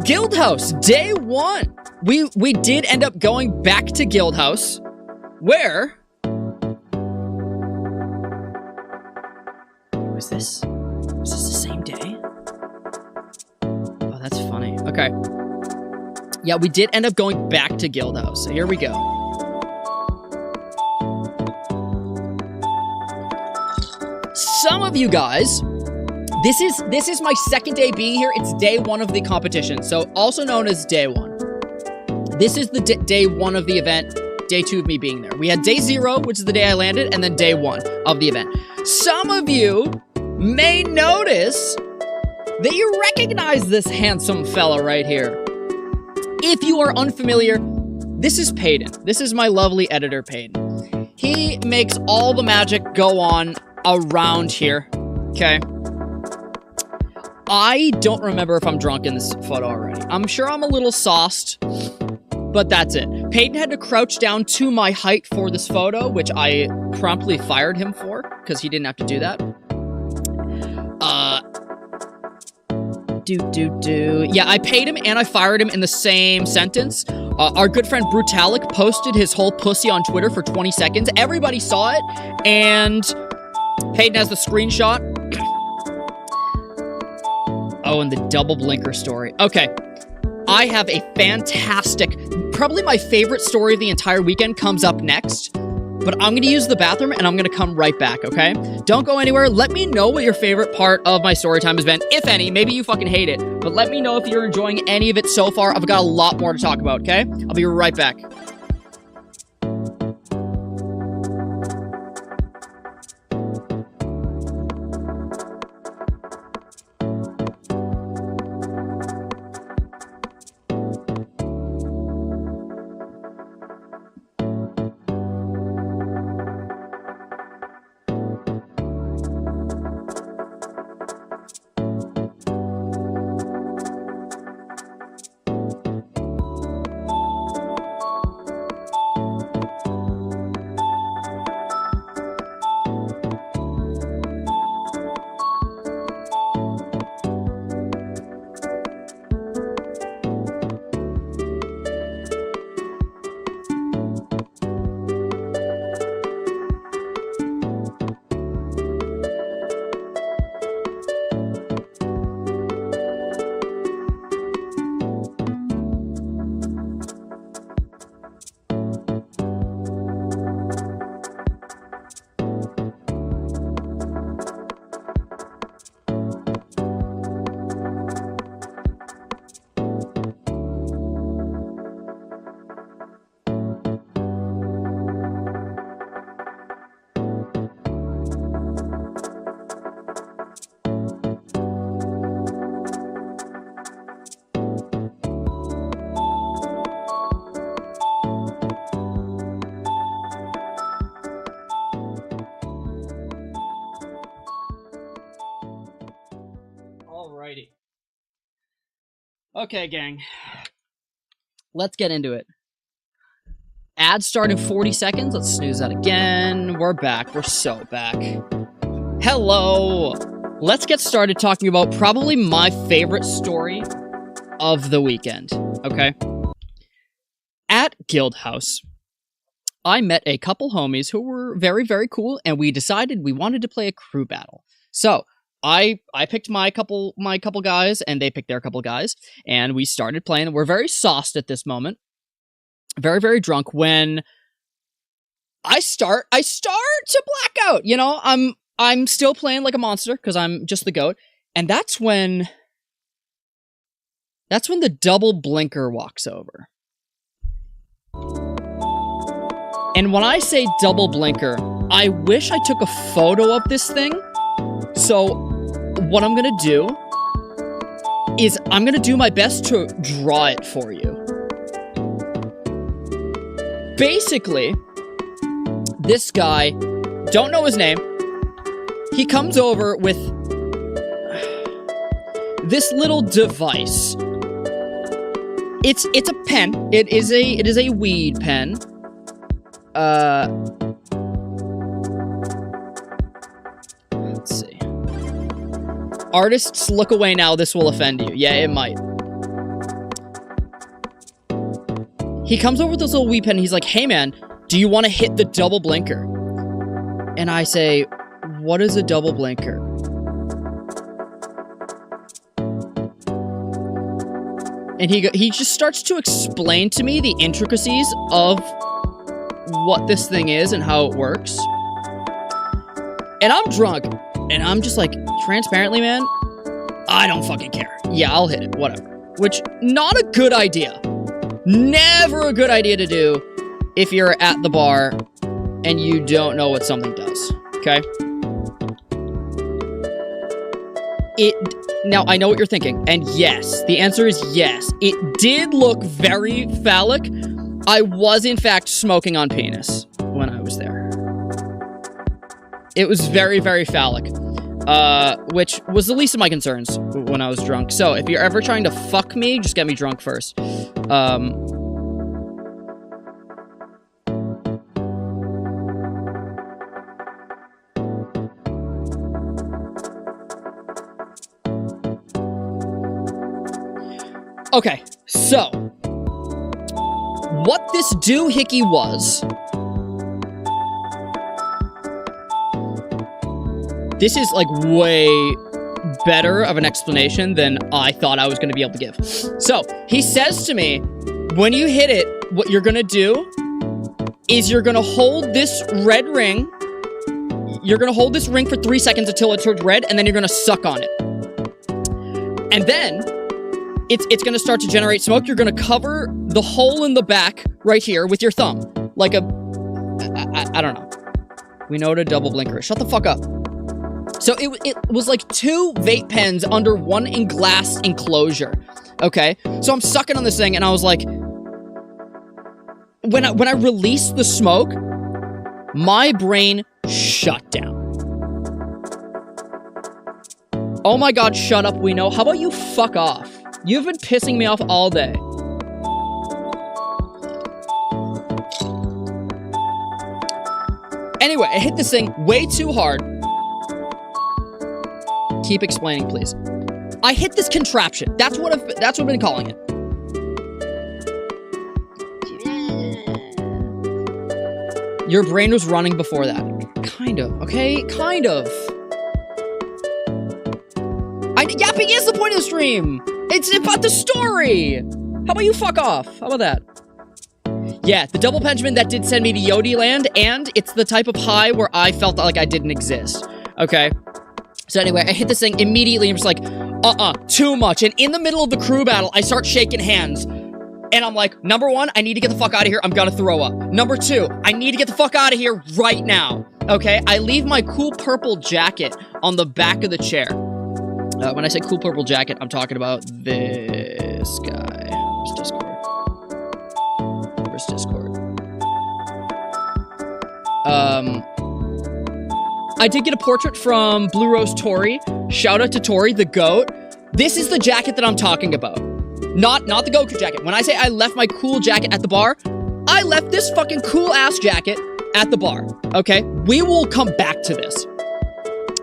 Guild House, day 1. We did end up going back to Guild House, where... Was this the same day? Oh, that's funny. Okay. Yeah, we did end up going back to Guild House. So here we go. Some of you guys, this is my second day being here. It's day 1 of the competition, so also known as day 1. This is the day 1 of the event, day 2 of me being there. We had day 0, which is the day I landed, and then day 1 of the event. Some of you may notice that you recognize this handsome fella right here. If you are unfamiliar, this is Peyton. This is my lovely editor, Peyton. He makes all the magic go on around here, okay? I don't remember if I'm drunk in this photo already. I'm sure I'm a little sauced, but that's it. Peyton had to crouch down to my height for this photo, which I promptly fired him for, because he didn't have to do that. Yeah, I paid him and I fired him in the same sentence. Our good friend Brutalic posted his whole pussy on Twitter for 20 seconds. Everybody saw it, and Peyton has the screenshot. Oh, and the double blinker story. Okay. I have a fantastic, probably my favorite story of the entire weekend comes up next. But I'm going to use the bathroom, and I'm going to come right back, okay? Don't go anywhere. Let me know what your favorite part of my story time has been, if any. Maybe you fucking hate it. But let me know if you're enjoying any of it so far. I've got a lot more to talk about, okay? I'll be right back. Okay, gang. Let's get into it. Ad start in 40 seconds. Let's snooze that again. We're back. We're so back. Hello. Let's get started talking about probably my favorite story of the weekend. Okay? At Guild House, I met a couple homies who were very, very cool, and we decided we wanted to play a crew battle. So I picked my couple guys, and they picked their couple guys, and we started playing. We're very sauced at this moment, very, very drunk. When I start to black out. You know, I'm still playing like a monster because I'm just the goat, and that's when the double blinker walks over. And when I say double blinker, I wish I took a photo of this thing. So what I'm gonna do is I'm gonna do my best to draw it for you. Basically, this guy, don't know his name, he comes over with this little device. It's a pen. It is a weed pen. Let's see. Artists, look away now. This will offend you. Yeah, it might. He comes over with this little weed pen. And he's like, "Hey, man, do you want to hit the double blinker?" And I say, "What is a double blinker?" And he just starts to explain to me the intricacies of what this thing is and how it works. And I'm drunk, and I'm just like, transparently, man, I don't fucking care. Yeah, I'll hit it, whatever. Which, not a good idea. Never a good idea to do if you're at the bar and you don't know what something does, okay? Now, I know what you're thinking, and yes, the answer is yes. It did look very phallic. I was, in fact, smoking on penis when I was there. It was very, very phallic, which was the least of my concerns when I was drunk. So, if you're ever trying to fuck me, just get me drunk first. Okay, so what this doohickey was, this is like way better of an explanation than I thought I was going to be able to give. So he says to me, when you hit it, what you're going to do is you're going to hold this red ring. You're going to hold this ring for 3 seconds until it turns red, and then you're going to suck on it. And then it's going to start to generate smoke. You're going to cover the hole in the back right here with your thumb. Like a... I don't know. We know what a double blinker is. Shut the fuck up. So it was like 2 vape pens under one glass enclosure. Okay? So I'm sucking on this thing, and I was like... When I released the smoke, my brain shut down. Oh my god, shut up, we know. How about you fuck off? You've been pissing me off all day. Anyway, I hit this thing way too hard. Keep explaining, please. I hit this contraption. That's what I've been calling it. Your brain was running before that. Kind of, okay? Kind of. Yapping is the point of the stream! It's about the story! How about you fuck off? How about that? Yeah, the double Benjamin that did send me to Yodi Land, and it's the type of high where I felt like I didn't exist. Okay? So anyway, I hit this thing immediately and was like, too much. And in the middle of the crew battle, I start shaking hands. And I'm like, number 1, I need to get the fuck out of here. I'm gonna throw up. Number 2, I need to get the fuck out of here right now. Okay? I leave my cool purple jacket on the back of the chair. When I say cool purple jacket, I'm talking about this guy. Where's Discord? Where's Discord? I did get a portrait from Blue Rose Tori. Shout out to Tori, the goat. This is the jacket that I'm talking about. Not the Goku jacket. When I say I left my cool jacket at the bar, I left this fucking cool ass jacket at the bar, okay? We will come back to this.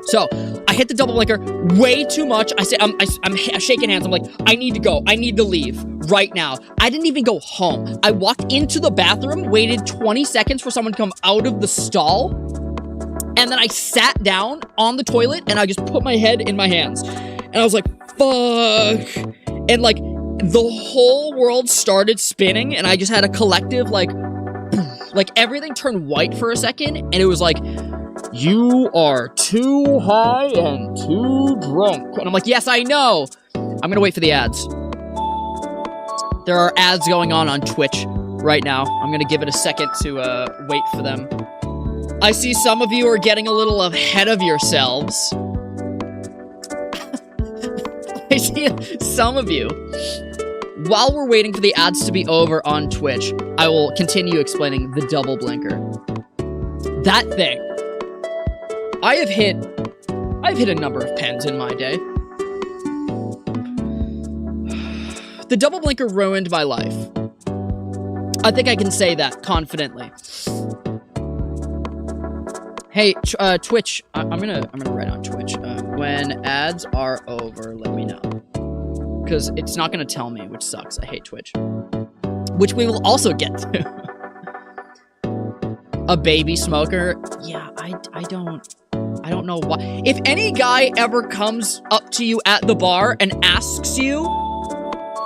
So, I hit the double blinker way too much. I'm shaking hands. I'm like, I need to go. I need to leave right now. I didn't even go home. I walked into the bathroom, waited 20 seconds for someone to come out of the stall, and then I sat down on the toilet, and I just put my head in my hands. And I was like, fuck. And, like, the whole world started spinning, and I just had a collective, like everything turned white for a second, and it was like, you are too high and too drunk. And I'm like, yes, I know. I'm gonna wait for the ads. There are ads going on Twitch right now. I'm gonna give it a second to wait for them. I see some of you are getting a little ahead of yourselves. I see some of you. While we're waiting for the ads to be over on Twitch, I will continue explaining the double blinker. That thing. I've hit a number of pens in my day. The double blinker ruined my life. I think I can say that confidently. Hey, Twitch, I'm gonna write on Twitch. When ads are over, let me know. Because it's not gonna tell me, which sucks. I hate Twitch. Which we will also get to. A baby smoker? Yeah, I don't know why. If any guy ever comes up to you at the bar and asks you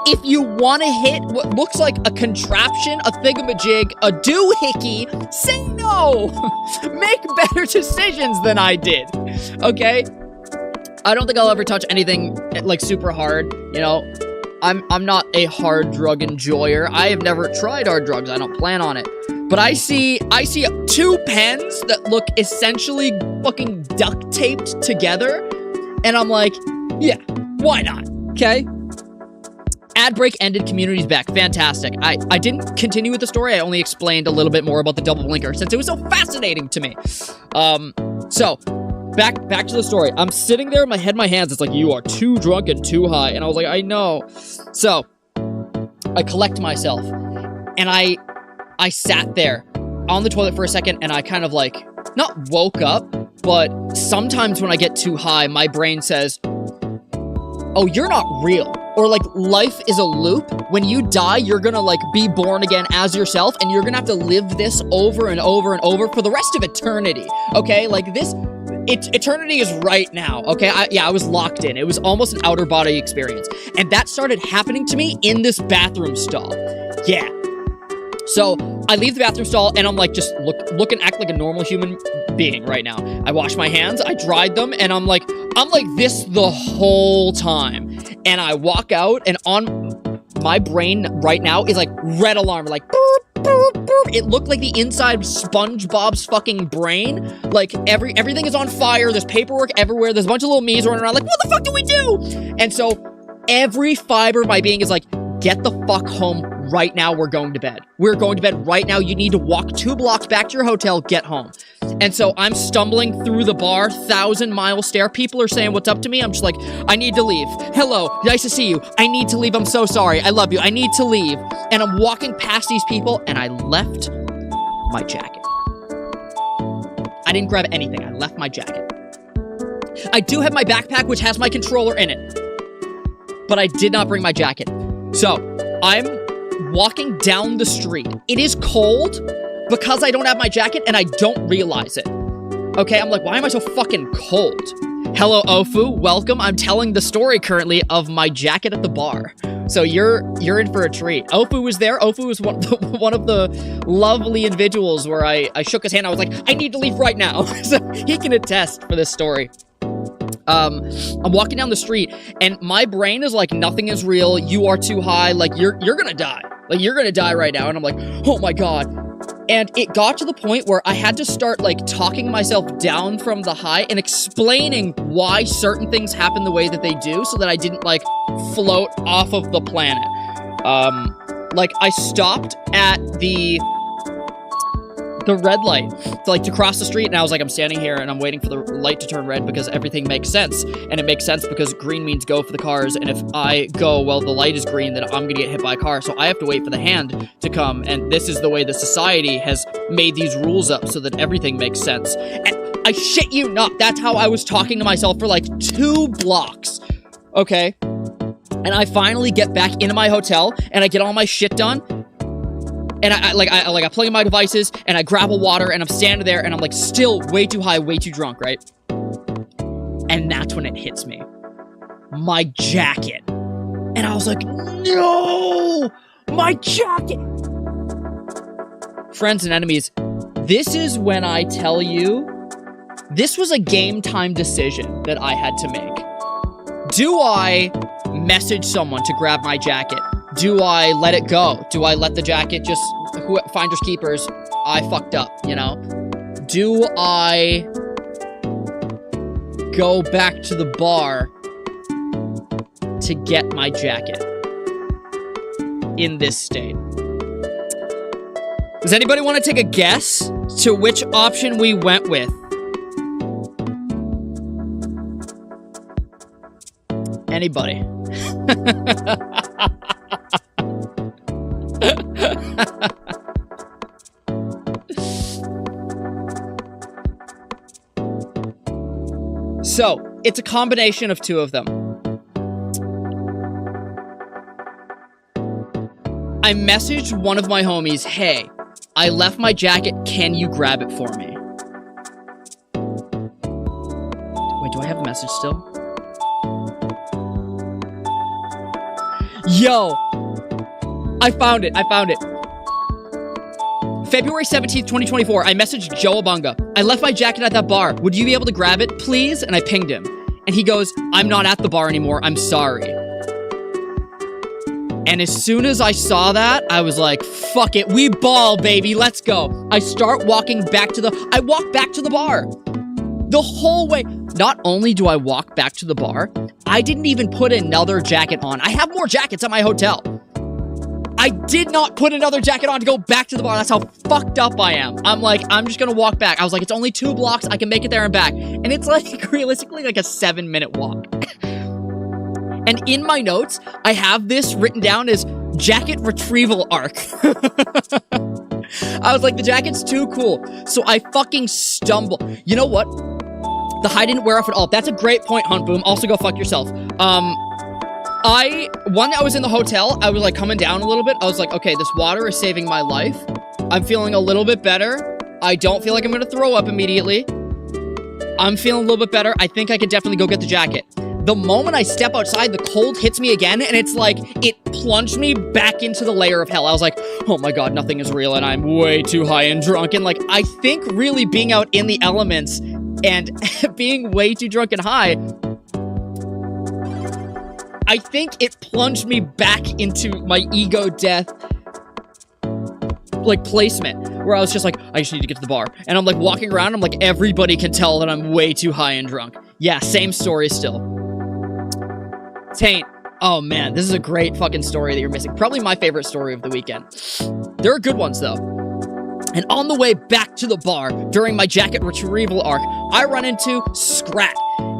if you want to hit what looks like a contraption, a thingamajig, a doohickey, say no! Make better decisions than I did, okay? I don't think I'll ever touch anything, like, super hard, you know? I'm not a hard drug enjoyer. I have never tried hard drugs. I don't plan on it. But I see 2 pens that look essentially fucking duct taped together, and I'm like, yeah, why not? Okay? Ad break ended, community's back. Fantastic. I didn't continue with the story. I only explained a little bit more about the double blinker since it was so fascinating to me. So back to the story. I'm sitting there, my head in my hands. It's like, you are too drunk and too high. And I was like, I know. So I collect myself, and I sat there on the toilet for a second, and I kind of, like, not woke up, but sometimes when I get too high, my brain says, oh, you're not real. Or, like, life is a loop. When you die, you're gonna, like, be born again as yourself, and you're gonna have to live this over and over and over for the rest of eternity, okay? Like, eternity is right now, okay? I was locked in. It was almost an outer body experience. And that started happening to me in this bathroom stall. Yeah. So, I leave the bathroom stall, and I'm like, just look and act like a normal human being right now. I wash my hands, I dried them, and I'm like this the whole time. And I walk out, and on my brain right now is like red alarm, like boop, boop, boop. It looked like the inside of SpongeBob's fucking brain. Like everything is on fire. There's paperwork everywhere. There's a bunch of little me's running around like, what the fuck do we do? And so every fiber of my being is like, get the fuck home right now. We're going to bed. We're going to bed right now. You need to walk 2 blocks back to your hotel. Get home. And so I'm stumbling through the bar, 1,000-mile stare. People are saying what's up to me. I'm just like, I need to leave. Hello, nice to see you. I need to leave. I'm so sorry. I love you. I need to leave. And I'm walking past these people, and I left my jacket. I didn't grab anything. I left my jacket. I do have my backpack, which has my controller in it, but I did not bring my jacket. So, I'm walking down the street. It is cold because I don't have my jacket, and I don't realize it. Okay, I'm like, why am I so fucking cold? Hello, Ofu. Welcome. I'm telling the story currently of my jacket at the bar. So you're in for a treat. Ofu was there. Ofu was one of the lovely individuals where I shook his hand. I was like, I need to leave right now. So he can attest for this story. I'm walking down the street, and my brain is like, nothing is real. You are too high. Like, you're gonna die. Like, you're gonna die right now. And I'm like, oh my God. And it got to the point where I had to start, like, talking myself down from the high and explaining why certain things happen the way that they do so that I didn't, like, float off of the planet. Like, I stopped at the the red light to cross the street, and I was like, I'm standing here and I'm waiting for the light to turn red because everything makes sense. And it makes sense because green means go for the cars, and if I go while the light is green, then I'm gonna get hit by a car, so I have to wait for the hand to come, and this is the way the society has made these rules up so that everything makes sense. And I shit you not, that's how I was talking to myself for like 2 blocks, okay? And I finally get back into my hotel, and I get all my shit done, and I plug in my devices, and I grab a water, and I'm standing there, and I'm like still way too high, way too drunk, right? And that's when it hits me. My jacket. And I was like, no! My jacket! Friends and enemies, this is when I tell you, this was a game time decision that I had to make. Do I message someone to grab my jacket? Do I let it go? Do I let the jacket just, finders keepers, I fucked up, you know? Do I go back to the bar to get my jacket in this state? Does anybody want to take a guess to which option we went with? Anybody? So, it's a combination of 2 of them. I messaged one of my homies, hey, I left my jacket, can you grab it for me? Wait, do I have the message still? Yo! I found it. February 17th, 2024, I messaged Joe Abunga. I left my jacket at that bar. Would you be able to grab it, please? And I pinged him. And he goes, I'm not at the bar anymore. I'm sorry. And as soon as I saw that, I was like, fuck it. We ball, baby. Let's go. I start walking back to I walk back to the bar. The whole way. Not only do I walk back to the bar, I didn't even put another jacket on. I have more jackets at my hotel. I did not put another jacket on to go back to the bar. That's how fucked up I am. I'm like, I'm just gonna walk back. I was like, it's only 2 blocks. I can make it there and back. And it's like, realistically, like a 7-minute walk. And in my notes, I have this written down as jacket retrieval arc. I was like, the jacket's too cool. So I fucking stumble. You know what? The high didn't wear off at all. That's a great point, Hunt Boom. Also go fuck yourself. I was in the hotel, I was like coming down a little bit. I was like, okay, this water is saving my life. I'm feeling a little bit better. I don't feel like I'm gonna throw up immediately. I'm feeling a little bit better. I think I could definitely go get the jacket. The moment I step outside, the cold hits me again, and it's like, it plunged me back into the layer of hell. I was like, oh my god, nothing is real, and I'm way too high and drunk. And like, I think really being out in the elements and being way too drunk and high, I think it plunged me back into my ego death, like, placement, where I was just like, I just need to get to the bar. And I'm like walking around, I'm like, everybody can tell that I'm way too high and drunk. Yeah, same story still. Taint. Oh man, this is a great fucking story that you're missing. Probably my favorite story of the weekend. There are good ones though. And on the way back to the bar, during my jacket retrieval arc, I run into Scrat.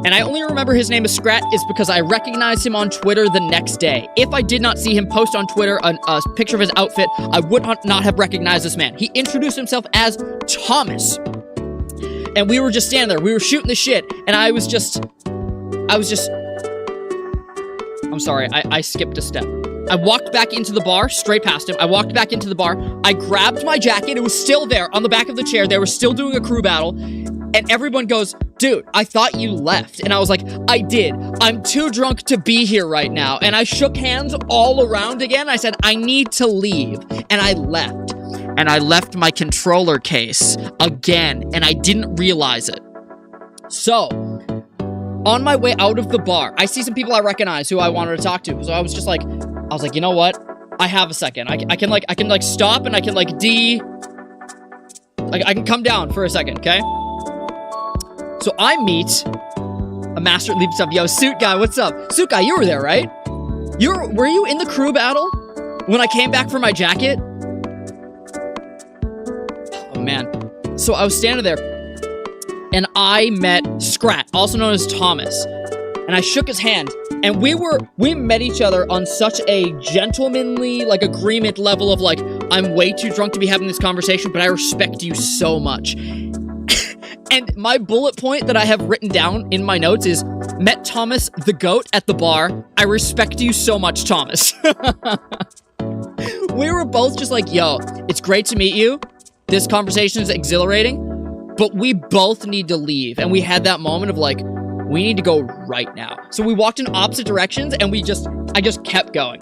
And I only remember his name as Scrat is because I recognized him on Twitter the next day. If I did not see him post on Twitter a picture of his outfit, I would not have recognized this man. He introduced himself as Thomas. And we were just standing there. We were shooting the shit. And I was just... I'm sorry, I skipped a step. I walked back into the bar, straight past him. I walked back into the bar. I grabbed my jacket. It was still there on the back of the chair. They were still doing a crew battle. And everyone goes, dude, I thought you left. And I was like, I did. I'm too drunk to be here right now. And I shook hands all around again. I said, I need to leave. And I left. And I left my controller case again. And I didn't realize it. So... on my way out of the bar, I see some people I recognize who I wanted to talk to. So I was like, you know what? I have a second. I can stop and I can I can come down for a second, okay? So I meet a master at Leap Stuff. Yo, Suit Guy, what's up? Suit Guy, you were there, right? Were you in the crew battle when I came back for my jacket? Oh man. So I was standing there, and I met Scrat, also known as Thomas. And I shook his hand, and we met each other on such a gentlemanly, like, agreement level of, like, I'm way too drunk to be having this conversation, but I respect you so much. And my bullet point that I have written down in my notes is, met Thomas the goat at the bar. I respect you so much, Thomas. We were both just like, yo, it's great to meet you. This conversation is exhilarating, but we both need to leave. And we had that moment of like, we need to go right now. So we walked in opposite directions, and I just kept going.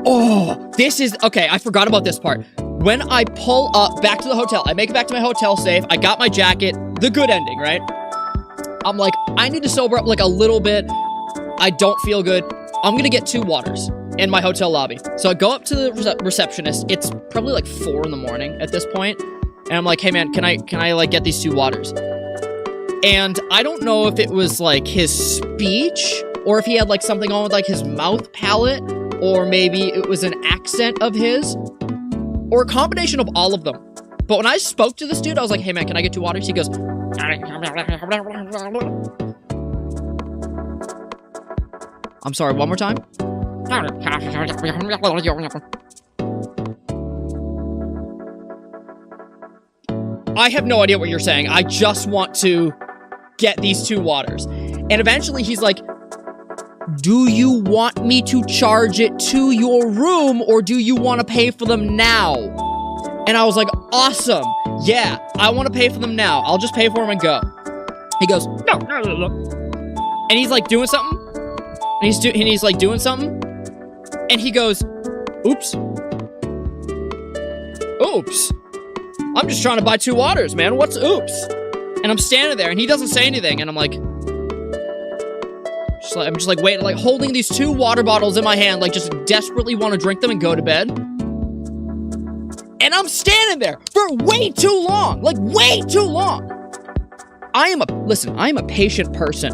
Oh, this is, okay, I forgot about this part. When I pull up back to the hotel, I make it back to my hotel safe, I got my jacket, the good ending, right? I'm like, I need to sober up like a little bit. I don't feel good. I'm gonna get 2 waters in my hotel lobby. So I go up to the receptionist. It's probably like 4 in the morning at this point. And I'm like, hey man, can I like get these 2 waters? And I don't know if it was like his speech or if he had like something on with like his mouth palate, or maybe it was an accent of his, or a combination of all of them. But when I spoke to this dude, I was like, hey man, can I get 2 waters? He goes, I'm sorry, one more time? I have no idea what you're saying. I just want to get these 2 waters. And eventually he's like, do you want me to charge it to your room, or do you want to pay for them now? And I was like, awesome. Yeah, I want to pay for them now. I'll just pay for them and go. He goes, no. And he's like doing something. And he's like doing something. And he goes, oops. Oops. I'm just trying to buy 2 waters, man. What's oops? And I'm standing there, and he doesn't say anything. And I'm just like waiting, like holding these 2 water bottles in my hand, like just desperately want to drink them and go to bed. And I'm standing there for way too long, like way too long. I am a patient person,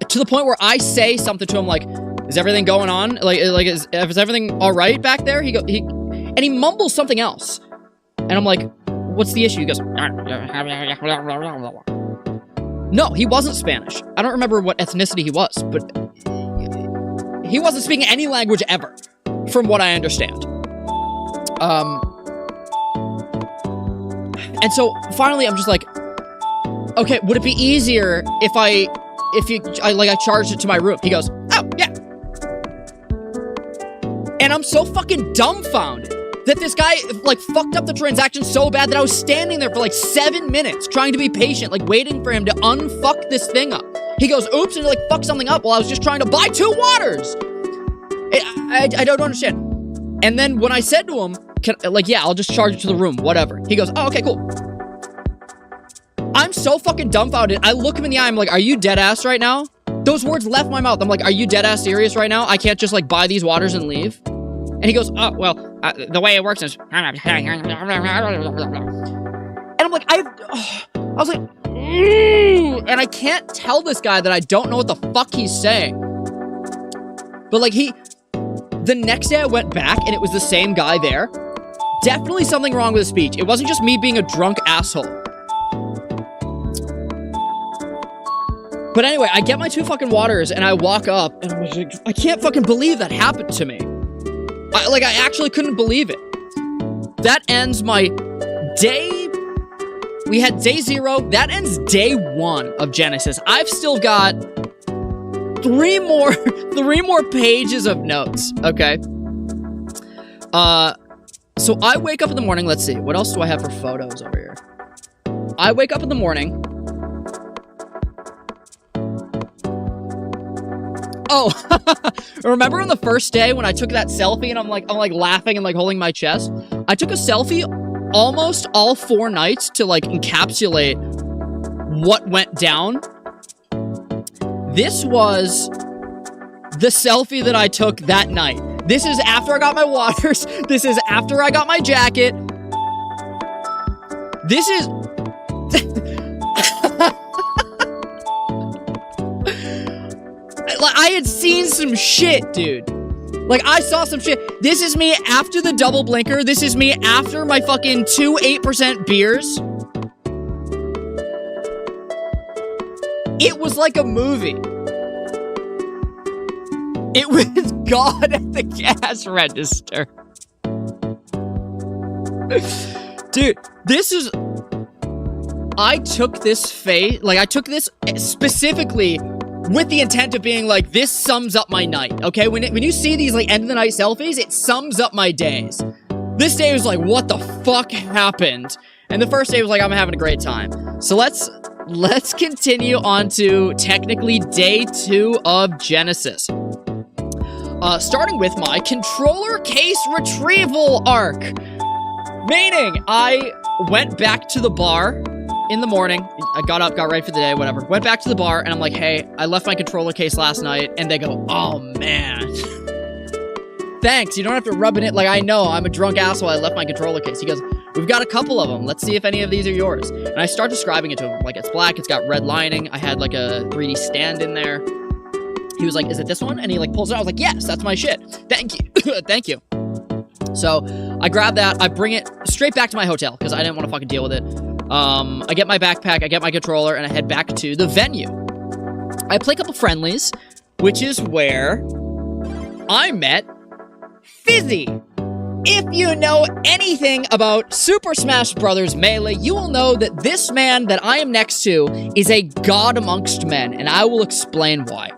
to the point where I say something to him like, is everything going on? Like is everything all right back there? He mumbles something else. And I'm like, what's the issue? He goes, no, he wasn't Spanish. I don't remember what ethnicity he was, but he wasn't speaking any language ever, from what I understand. And so finally I'm just like, okay, would it be easier if I charged it to my room? He goes, oh, yeah. And I'm so fucking dumbfounded that this guy, like, fucked up the transaction so bad that I was standing there for, like, 7 minutes trying to be patient, like, waiting for him to unfuck this thing up. He goes, oops, and, like, fuck something up while I was just trying to buy 2 waters. I don't understand. And then when I said to him, yeah, I'll just charge it to the room, whatever. He goes, oh, okay, cool. I'm so fucking dumbfounded. I look him in the eye, I'm like, are you dead ass right now? Those words left my mouth. I'm like, are you dead ass serious right now? I can't just, like, buy these waters and leave? And he goes, oh, well, the way it works is... And I'm like, I was like, and I can't tell this guy that I don't know what the fuck he's saying. But, like, the next day I went back, and it was the same guy there. Definitely something wrong with his speech. It wasn't just me being a drunk asshole. But anyway, I get my 2 fucking waters, and I walk up, and I'm like, I can't fucking believe that happened to me. I actually couldn't believe it. That ends my day. We had day 0. That ends day 1 of Genesis. I've still got 3 more pages of notes, okay? So I wake up in the morning. Let's see. What else do I have for photos over here? I wake up in the morning. Oh, remember on the first day when I took that selfie and I'm like laughing and like holding my chest? I took a selfie almost all 4 nights to like encapsulate what went down. This was the selfie that I took that night. This is after I got my waters. This is after I got my jacket. This is... I had seen some shit, dude. Like, I saw some shit. This is me after the double blinker. This is me after my fucking 2 8% beers. It was like a movie. It was God at the cash register. Dude, this is... I took this specifically with the intent of being like, this sums up my night, okay? When you see these, like, end-of-the-night selfies, it sums up my days. This day was like, what the fuck happened? And the first day was like, I'm having a great time. So let's continue on to, technically, day 2 of Genesis. Starting with my controller case retrieval arc. Meaning, I went back to the bar in the morning. I got up, got ready for the day, whatever. Went back to the bar, and I'm like, hey, I left my controller case last night. And they go, oh, man. Thanks, you don't have to rub it in. Like, I know, I'm a drunk asshole. I left my controller case. He goes, we've got a couple of them. Let's see if any of these are yours. And I start describing it to him. Like, it's black, it's got red lining. I had, like, a 3D stand in there. He was like, is it this one? And he, like, pulls it out. I was like, yes, that's my shit. Thank you. Thank you. So, I grab that. I bring it straight back to my hotel, because I didn't want to fucking deal with it. I get my backpack, I get my controller, and I head back to the venue. I play a couple friendlies, which is where I met Fizzy. If you know anything about Super Smash Bros. Melee, you will know that this man that I am next to is a god amongst men, and I will explain why.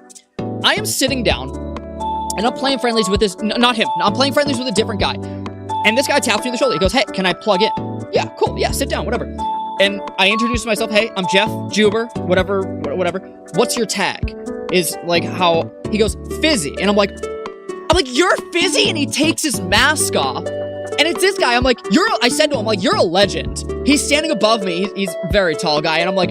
I am sitting down, and I'm playing friendlies with this... not him. I'm playing friendlies with a different guy. And this guy taps me on the shoulder. He goes, hey, can I plug in? Yeah, cool. Yeah, sit down, whatever. And I introduce myself. Hey, I'm Jeff, Joober, whatever. What's your tag? Is like how... He goes, Fizzy. And I'm like, you're Fizzy? And he takes his mask off. And it's this guy. I'm like, I said to him, like, you're a legend. He's standing above me. He's a very tall guy. And I'm like,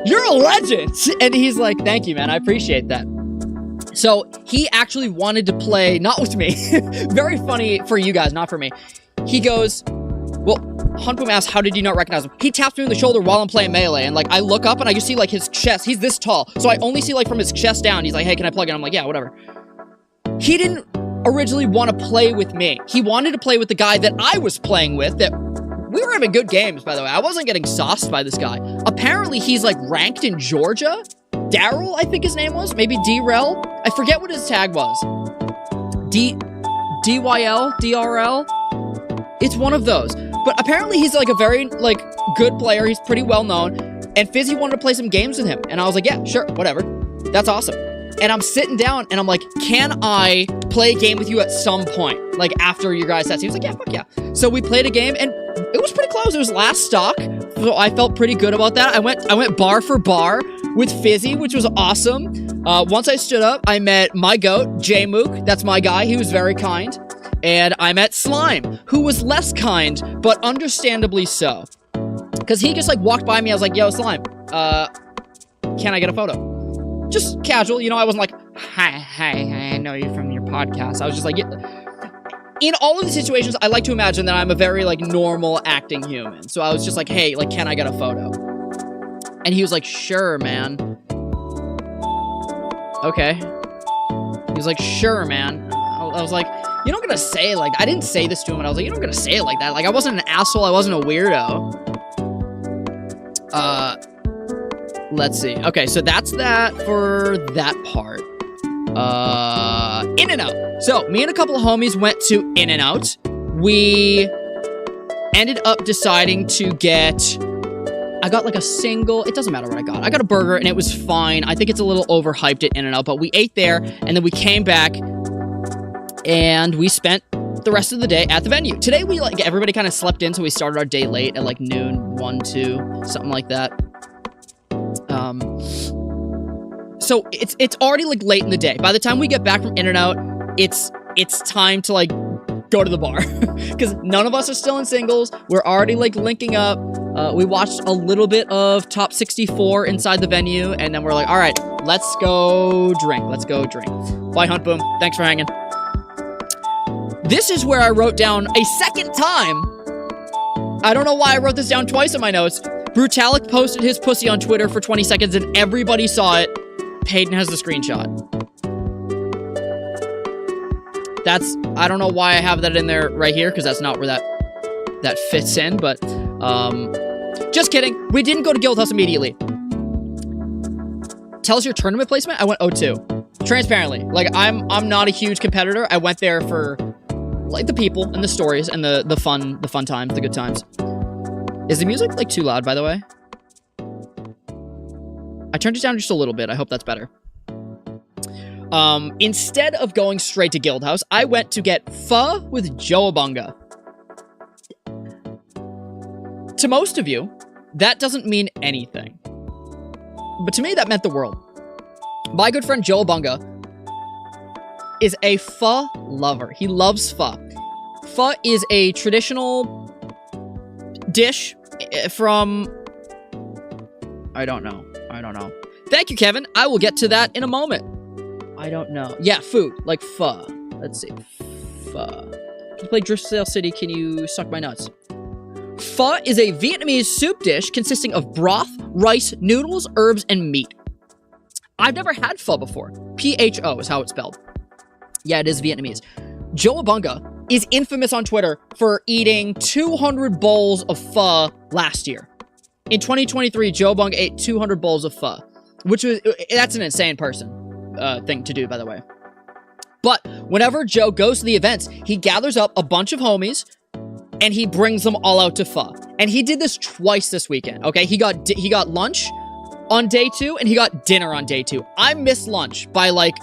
you're a legend. And he's like, thank you, man. I appreciate that. So he actually wanted to play, not with me. Very funny for you guys, not for me. He goes, well, Hunboom asks, how did you not recognize him? He taps me on the shoulder while I'm playing Melee. And like, I look up and I just see like his chest. He's this tall. So I only see like from his chest down. He's like, hey, can I plug in? I'm like, yeah, whatever. He didn't originally want to play with me. He wanted to play with the guy that I was playing with. That we were having good games, by the way. I wasn't getting sauced by this guy. Apparently, he's like ranked in Georgia. Daryl, I think his name was. Maybe D-Rel. I forget what his tag was. DYL? DRL? It's one of those. But apparently, he's like a very like good player. He's pretty well known. And Fizzy wanted to play some games with him. And I was like, yeah, sure, whatever. That's awesome. And I'm sitting down and I'm like, can I play a game with you at some point? Like after your guys' sets? He was like, yeah, fuck yeah. So we played a game and it was pretty close. It was last stock. So I felt pretty good about that. I went bar for bar with Fizzy, which was awesome. Once I stood up, I met my goat, J-Mook. That's my guy. He was very kind. And I met Slime, who was less kind, but understandably so. Because he just like walked by me. I was like, yo, Slime, can I get a photo? Just casual, you know, I wasn't like, hi, I know you from your podcast. I was just like, yeah. In all of the situations, I like to imagine that I'm a very, like, normal acting human. So I was just like, hey, like, can I get a photo? And he was like, sure, man. Okay. He was like, sure, man. I was like, you're not gonna say it like that. I didn't say this to him, and I was like, you're not gonna say it like that. Like, I wasn't an asshole. I wasn't a weirdo. Let's see. Okay, so that's that for that part. In-N-Out. So, me and a couple of homies went to In-N-Out. We ended up deciding to get... I got like a single... It doesn't matter what I got. I got a burger, and it was fine. I think it's a little overhyped at In-N-Out, but we ate there, and then we came back, and we spent the rest of the day at the venue. Today, we like everybody kind of slept in, so we started our day late at like noon, 1, 2, something like that. So it's already like late in the day. By the time we get back from In-N-Out, it's time to like go to the bar because none of us are still in singles. We're already like linking up. We watched a little bit of Top 64 inside the venue, and then we're like, all right, let's go drink. Let's go drink. Bye, Huntboom. Thanks for hanging. This is where I wrote down a second time. I don't know why I wrote this down twice in my notes. Brutalic posted his pussy on Twitter for 20 seconds and everybody saw it. Peyton has the screenshot. I don't know why I have that in there right here, because that's not where that fits in, but, just kidding. We didn't go to Guildhouse immediately. Tell us your tournament placement? I went 0-2. Transparently. Like, I'm not a huge competitor. I went there for, like, the people and the stories and the fun times, the good times. Is the music, like, too loud, by the way? I turned it down just a little bit. I hope that's better. Instead of going straight to Guildhouse, I went to get pho with Joabunga. To most of you, that doesn't mean anything. But to me, that meant the world. My good friend Joabunga is a pho lover. He loves pho. Pho is a traditional dish from... I don't know. Thank you, Kevin. I will get to that in a moment. I don't know. Yeah, food. Like pho. Let's see. Pho. Can you play Driftsail City? Can you suck my nuts? Pho is a Vietnamese soup dish consisting of broth, rice, noodles, herbs, and meat. I've never had pho before. P-H-O is how it's spelled. Yeah, it is Vietnamese. Joabunga is infamous on Twitter for eating 200 bowls of pho last year. In 2023, Joabunga ate 200 bowls of pho, that's an insane thing to do, by the way. But whenever Joe goes to the events, he gathers up a bunch of homies and he brings them all out to pho. And he did this twice this weekend, okay? He got lunch on day 2 and he got dinner on day 2. I missed lunch by like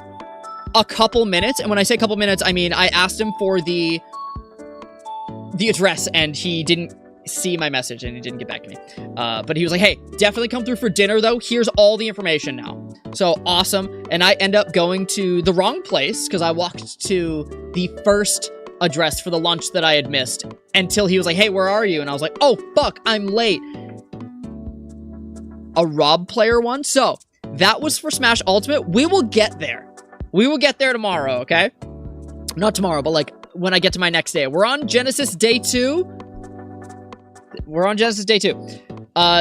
a couple minutes. And when I say couple minutes, I mean, I asked him for the address and he didn't see my message and he didn't get back to me. But he was like, hey, definitely come through for dinner though. Here's all the information now. So awesome. And I end up going to the wrong place because I walked to the first address for the lunch that I had missed until he was like, hey, where are you? And I was like, oh, fuck, I'm late. A Rob player one. So that was for Smash Ultimate. We will get there. We will get there tomorrow, okay? Not tomorrow, but like when I get to my next day. We're on Genesis Day 2.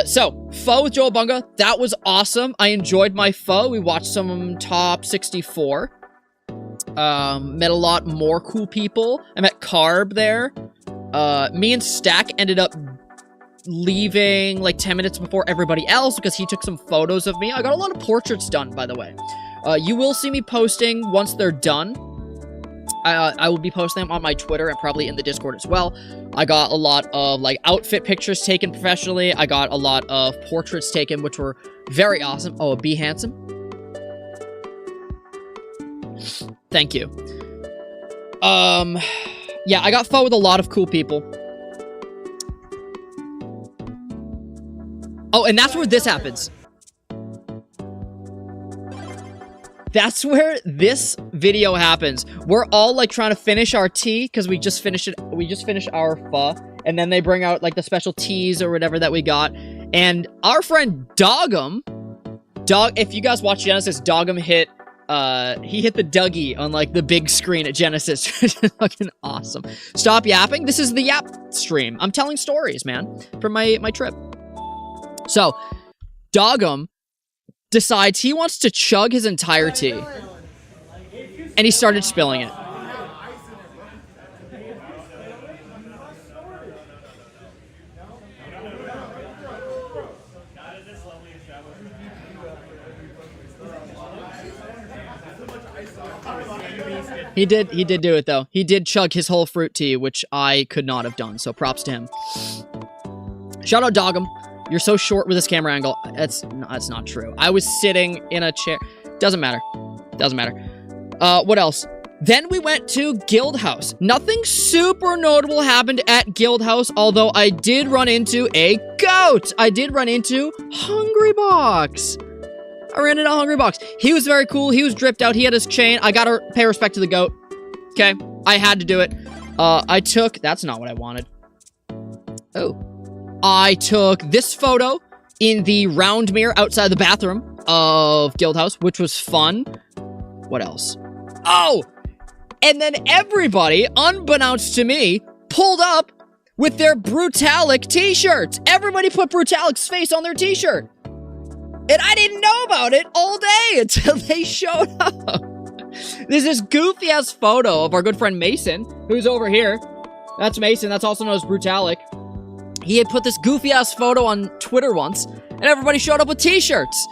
So, pho with Joabunga, that was awesome. I enjoyed my pho. We watched some Top 64. Met a lot more cool people. I met Carb there. Me and Stack ended up leaving like 10 minutes before everybody else because he took some photos of me. I got a lot of portraits done, by the way. You will see me posting once they're done. I will be posting them on my Twitter and probably in the Discord as well. I got a lot of like outfit pictures taken professionally. I got a lot of portraits taken, which were very awesome. Oh, be handsome. Thank you. Yeah, I got pho with a lot of cool people. Oh, and that's where this happens. That's where this video happens. We're all like trying to finish our tea because we just finished it. We just finished our pho, and then they bring out like the special teas or whatever that we got. And our friend Dogum, if you guys watch Genesis, Dogum hit he hit the Dougie on like the big screen at Genesis. Fucking awesome. Stop yapping. This is the yap stream. I'm telling stories, man, from my trip. So, Dogum decides he wants to chug his entire tea. And he started spilling it. He did do it though. He did chug his whole fruit tea, which I could not have done. So props to him. Shout out Dogum. You're so short with this camera angle. That's not true. I was sitting in a chair. Doesn't matter. What else? Then we went to Guildhouse. Nothing super notable happened at Guildhouse, although I did run into a goat. I did run into Hungrybox. I ran into Hungrybox. He was very cool. He was dripped out. He had his chain. I gotta pay respect to the goat. Okay. I had to do it. I took... That's not what I wanted. Oh. I took this photo in the round mirror outside the bathroom of Guildhouse, which was fun. What else? Oh! And then everybody, unbeknownst to me, pulled up with their Brutalic t-shirts. Everybody put Brutalic's face on their t-shirt. And I didn't know about it all day until they showed up. There's this goofy-ass photo of our good friend Mason, who's over here. That's Mason. That's also known as Brutalic. He had put this goofy-ass photo on Twitter once, and everybody showed up with t-shirts.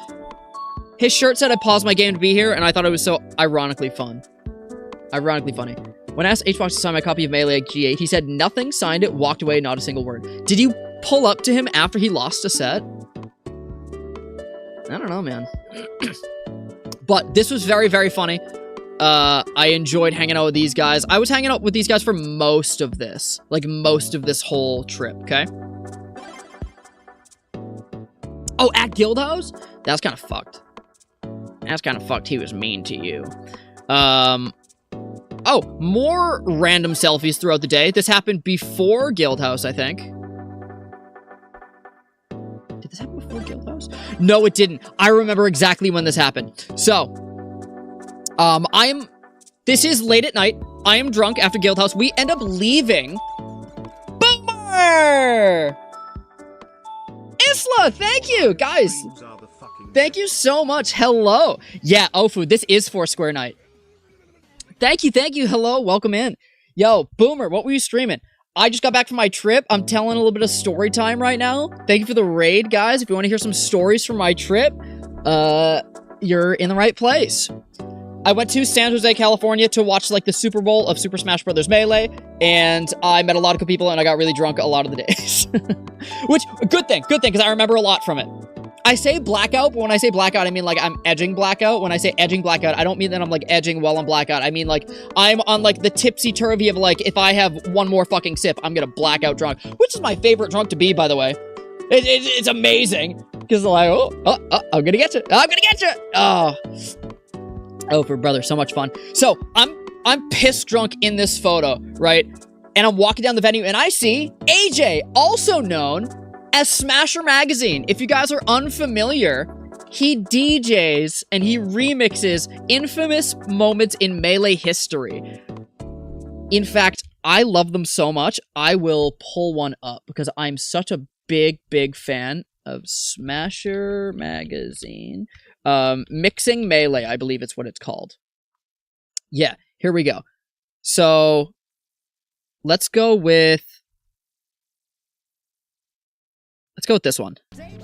His shirt said, I paused my game to be here, and I thought it was so ironically fun. Ironically funny. When I asked HBox to sign my copy of Melee G8, he said nothing, signed it, walked away, not a single word. Did you pull up to him after he lost a set? I don't know, man. But this was very, very funny. I enjoyed hanging out with these guys. I was hanging out with these guys for most of this. Like, most of this whole trip, okay? Oh, at Guildhouse? That's kind of fucked. That's kind of fucked. He was mean to you. Oh, more random selfies throughout the day. This happened before Guildhouse, I think. Did this happen before Guildhouse? No, it didn't. I remember exactly when this happened. So, this is late at night. I am drunk after Guildhouse. We end up leaving. Boomer! Isla, thank you, guys. Thank you so much. Hello. Yeah, Ofu, this is Foursquare night. Thank you. Hello, welcome in. Yo, Boomer, what were you streaming? I just got back from my trip. I'm telling a little bit of story time right now. Thank you for the raid, guys. If you want to hear some stories from my trip, you're in the right place. I went to San Jose, California to watch, like, the Super Bowl of Super Smash Bros. Melee, and I met a lot of good people, and I got really drunk a lot of the days. Which, good thing, because I remember a lot from it. I say blackout, but when I say blackout, I mean, like, I'm edging blackout. When I say edging blackout, I don't mean that I'm, like, edging while I'm blackout. I mean, like, I'm on, like, the tipsy-turvy of, like, if I have one more fucking sip, I'm gonna blackout drunk. Which is my favorite drunk to be, by the way. It's amazing. Because, like, I'm gonna get you. Oh, for brother, so much fun. So, I'm pissed drunk in this photo, right? And I'm walking down the venue, and I see AJ, also known as Smasher Magazine. If you guys are unfamiliar, he DJs and he remixes infamous moments in Melee history. In fact, I love them so much, I will pull one up because I'm such a big, big fan of Smasher Magazine. Mixing Melee, I believe it's what it's called. Yeah, here we go. So, let's go with this one. Zane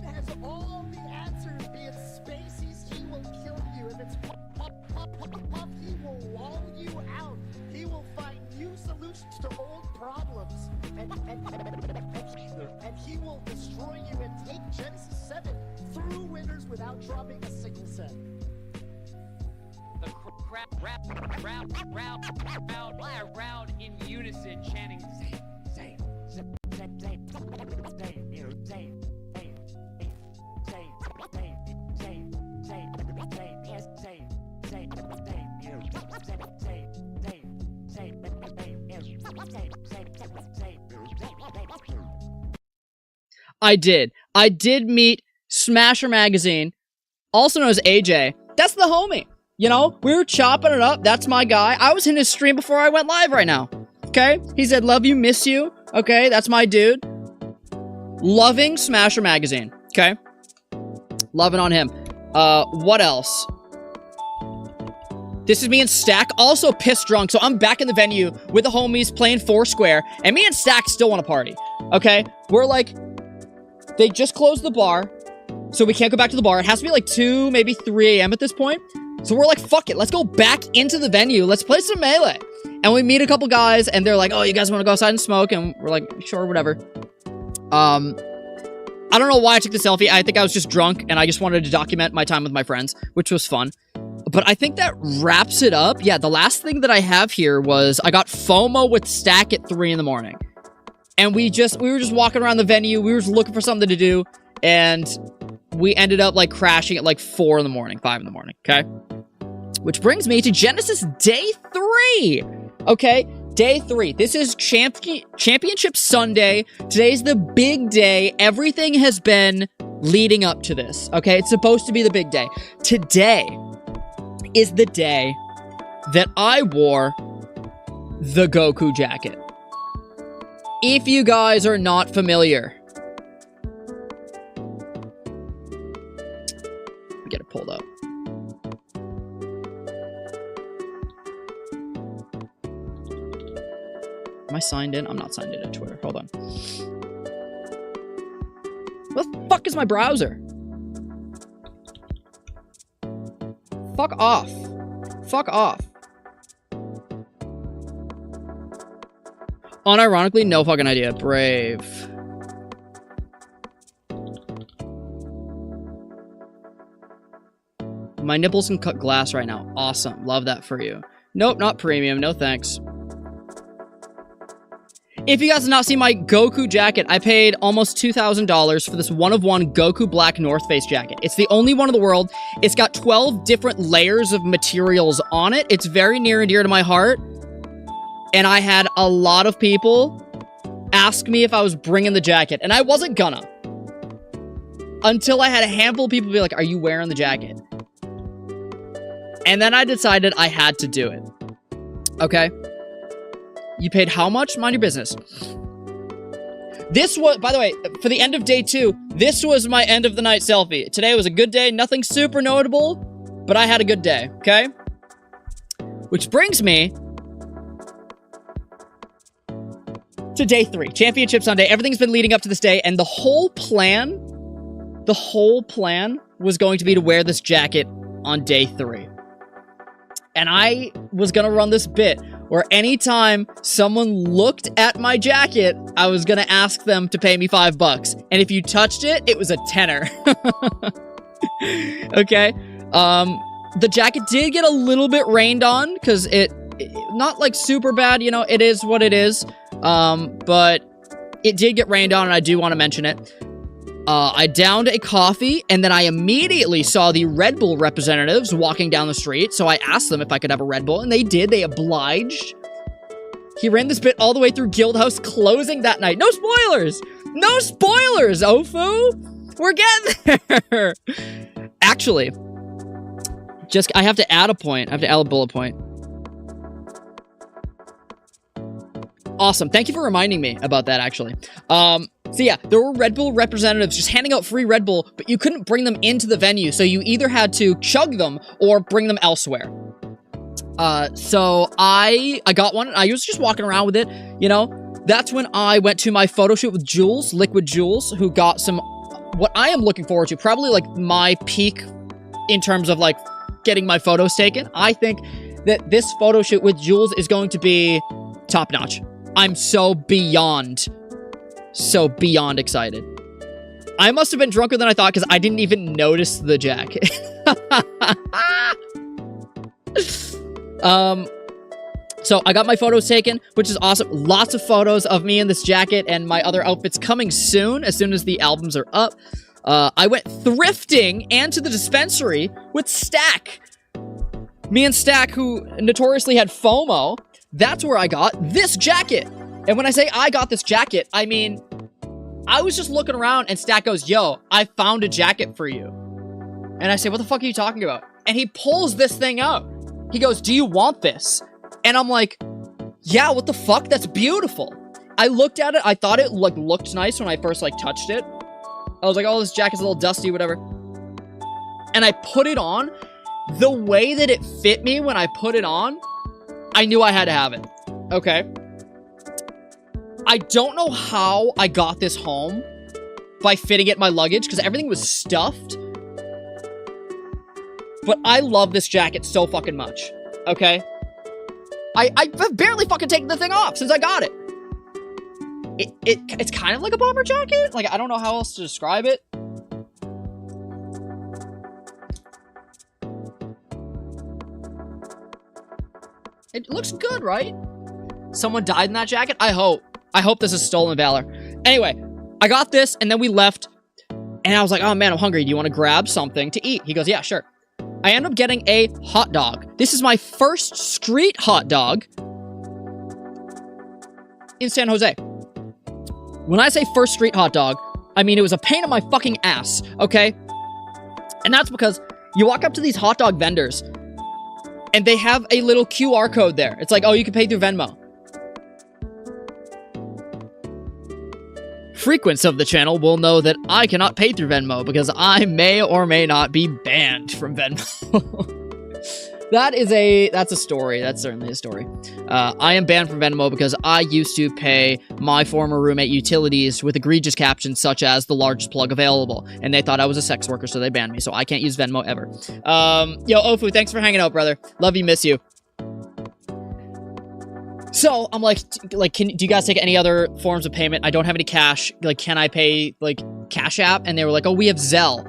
has all the answers. Be it Spaceys, he will kill you. If it's Puff, he will wall you out. He will find new solutions to old problems. And he will destroy you and take Genesis 7 through winners without dropping a single set. The crowd in unison chanting Zane. I did meet Smasher Magazine, also known as AJ. That's the homie. You know, we were chopping it up. That's my guy. I was in his stream before I went live right now. Okay? He said, love you, miss you. Okay? That's my dude. Loving Smasher Magazine. Okay? Loving on him. What else? This is me and Stack, also pissed drunk. So I'm back in the venue with the homies playing Foursquare. And me and Stack still want to party. Okay? We're like, they just closed the bar. So we can't go back to the bar. It has to be like 2, maybe 3 a.m. at this point. So we're like, fuck it. Let's go back into the venue. Let's play some Melee. And we meet a couple guys, and they're like, oh, you guys want to go outside and smoke? And we're like, sure, whatever. I don't know why I took the selfie. I think I was just drunk, and I just wanted to document my time with my friends, which was fun. But I think that wraps it up. Yeah, the last thing that I have here was I got FOMO with Stack at 3 in the morning. And we were just walking around the venue. We were just looking for something to do. And we ended up, like, crashing at, like, 4 in the morning, 5 in the morning, okay? Which brings me to Genesis Day 3, okay? Day 3. This is Championship Sunday. Today's the big day. Everything has been leading up to this, okay? It's supposed to be the big day. Today is the day that I wore the Goku jacket. If you guys are not familiar, Am I signed in? I'm not signed in at Twitter. Hold on. What the fuck is my browser? Fuck off. Fuck off. Unironically, no fucking idea. Brave. My nipples can cut glass right now. Awesome. Love that for you. Nope, not premium. No thanks. If you guys have not seen my Goku jacket, I paid almost $2,000 for this one-of-one Goku Black North Face jacket. It's the only one in the world. It's got 12 different layers of materials on it. It's very near and dear to my heart. And I had a lot of people ask me if I was bringing the jacket. And I wasn't gonna. Until I had a handful of people be like, are you wearing the jacket? And then I decided I had to do it. Okay? You paid how much? Mind your business. This was, by the way, for the end of day 2, this was my end of the night selfie. Today was a good day. Nothing super notable, but I had a good day. Okay? Which brings me to day 3. Championship Sunday. Everything's been leading up to this day, and the whole plan was going to be to wear this jacket on day 3. And I was gonna run this bit where anytime someone looked at my jacket, I was gonna ask them to pay me $5. And if you touched it, it was a tenner. Okay? The jacket did get a little bit rained on, because it not like super bad, you know, it is what it is. But it did get rained on, and I do want to mention it. I downed a coffee, and then I immediately saw the Red Bull representatives walking down the street, so I asked them if I could have a Red Bull, and they did. They obliged. He ran this bit all the way through Guildhouse closing that night. No spoilers! No spoilers, Ofu! We're getting there! Actually, I have to add a point. I have to add a bullet point. Awesome. Thank you for reminding me about that, actually. So yeah, there were Red Bull representatives just handing out free Red Bull, but you couldn't bring them into the venue, so you either had to chug them or bring them elsewhere. So I got one, and I was just walking around with it, you know? That's when I went to my photo shoot with Jules, Liquid Jules, who got some, what I am looking forward to, probably like my peak in terms of like getting my photos taken. I think that this photo shoot with Jules is going to be top notch. I'm so beyond excited. I must have been drunker than I thought, because I didn't even notice the jacket. So I got my photos taken, which is awesome. Lots of photos of me in this jacket and my other outfits coming soon as the albums are up. I went thrifting and to the dispensary with Stack. Me and Stack, who notoriously had FOMO, that's where I got this jacket. And when I say I got this jacket, I mean, I was just looking around and Stack goes, yo, I found a jacket for you. And I say, what the fuck are you talking about? And he pulls this thing out. He goes, do you want this? And I'm like, yeah, what the fuck? That's beautiful. I looked at it. I thought it looked nice when I first touched it. I was like, oh, this jacket's a little dusty, whatever. And I put it on. The way that it fit me when I put it on, I knew I had to have it. Okay. I don't know how I got this home by fitting it in my luggage, because everything was stuffed. But I love this jacket so fucking much. Okay? I've barely fucking taken the thing off since I got it. It's kind of like a bomber jacket. Like, I don't know how else to describe it. It looks good, right? Someone died in that jacket? I hope. I hope this is stolen valor. Anyway, I got this, and then we left. And I was like, oh man, I'm hungry. Do you want to grab something to eat? He goes, yeah, sure. I end up getting a hot dog. This is my first street hot dog in San Jose. When I say first street hot dog, I mean it was a pain in my fucking ass, okay? And that's because you walk up to these hot dog vendors, and they have a little QR code there. It's like, oh, you can pay through Venmo. Frequents of the channel will know that I cannot pay through Venmo because I may or may not be banned from Venmo. That's a story. That's certainly a story. I am banned from Venmo because I used to pay my former roommate utilities with egregious captions such as the largest plug available, and they thought I was a sex worker, so they banned me. So I can't use Venmo ever. Yo, Ofu, thanks for hanging out, brother. Love you, miss you. So I'm like, do you guys take any other forms of payment? I don't have any cash. Like, can I pay like Cash App? And they were like, oh, we have Zelle.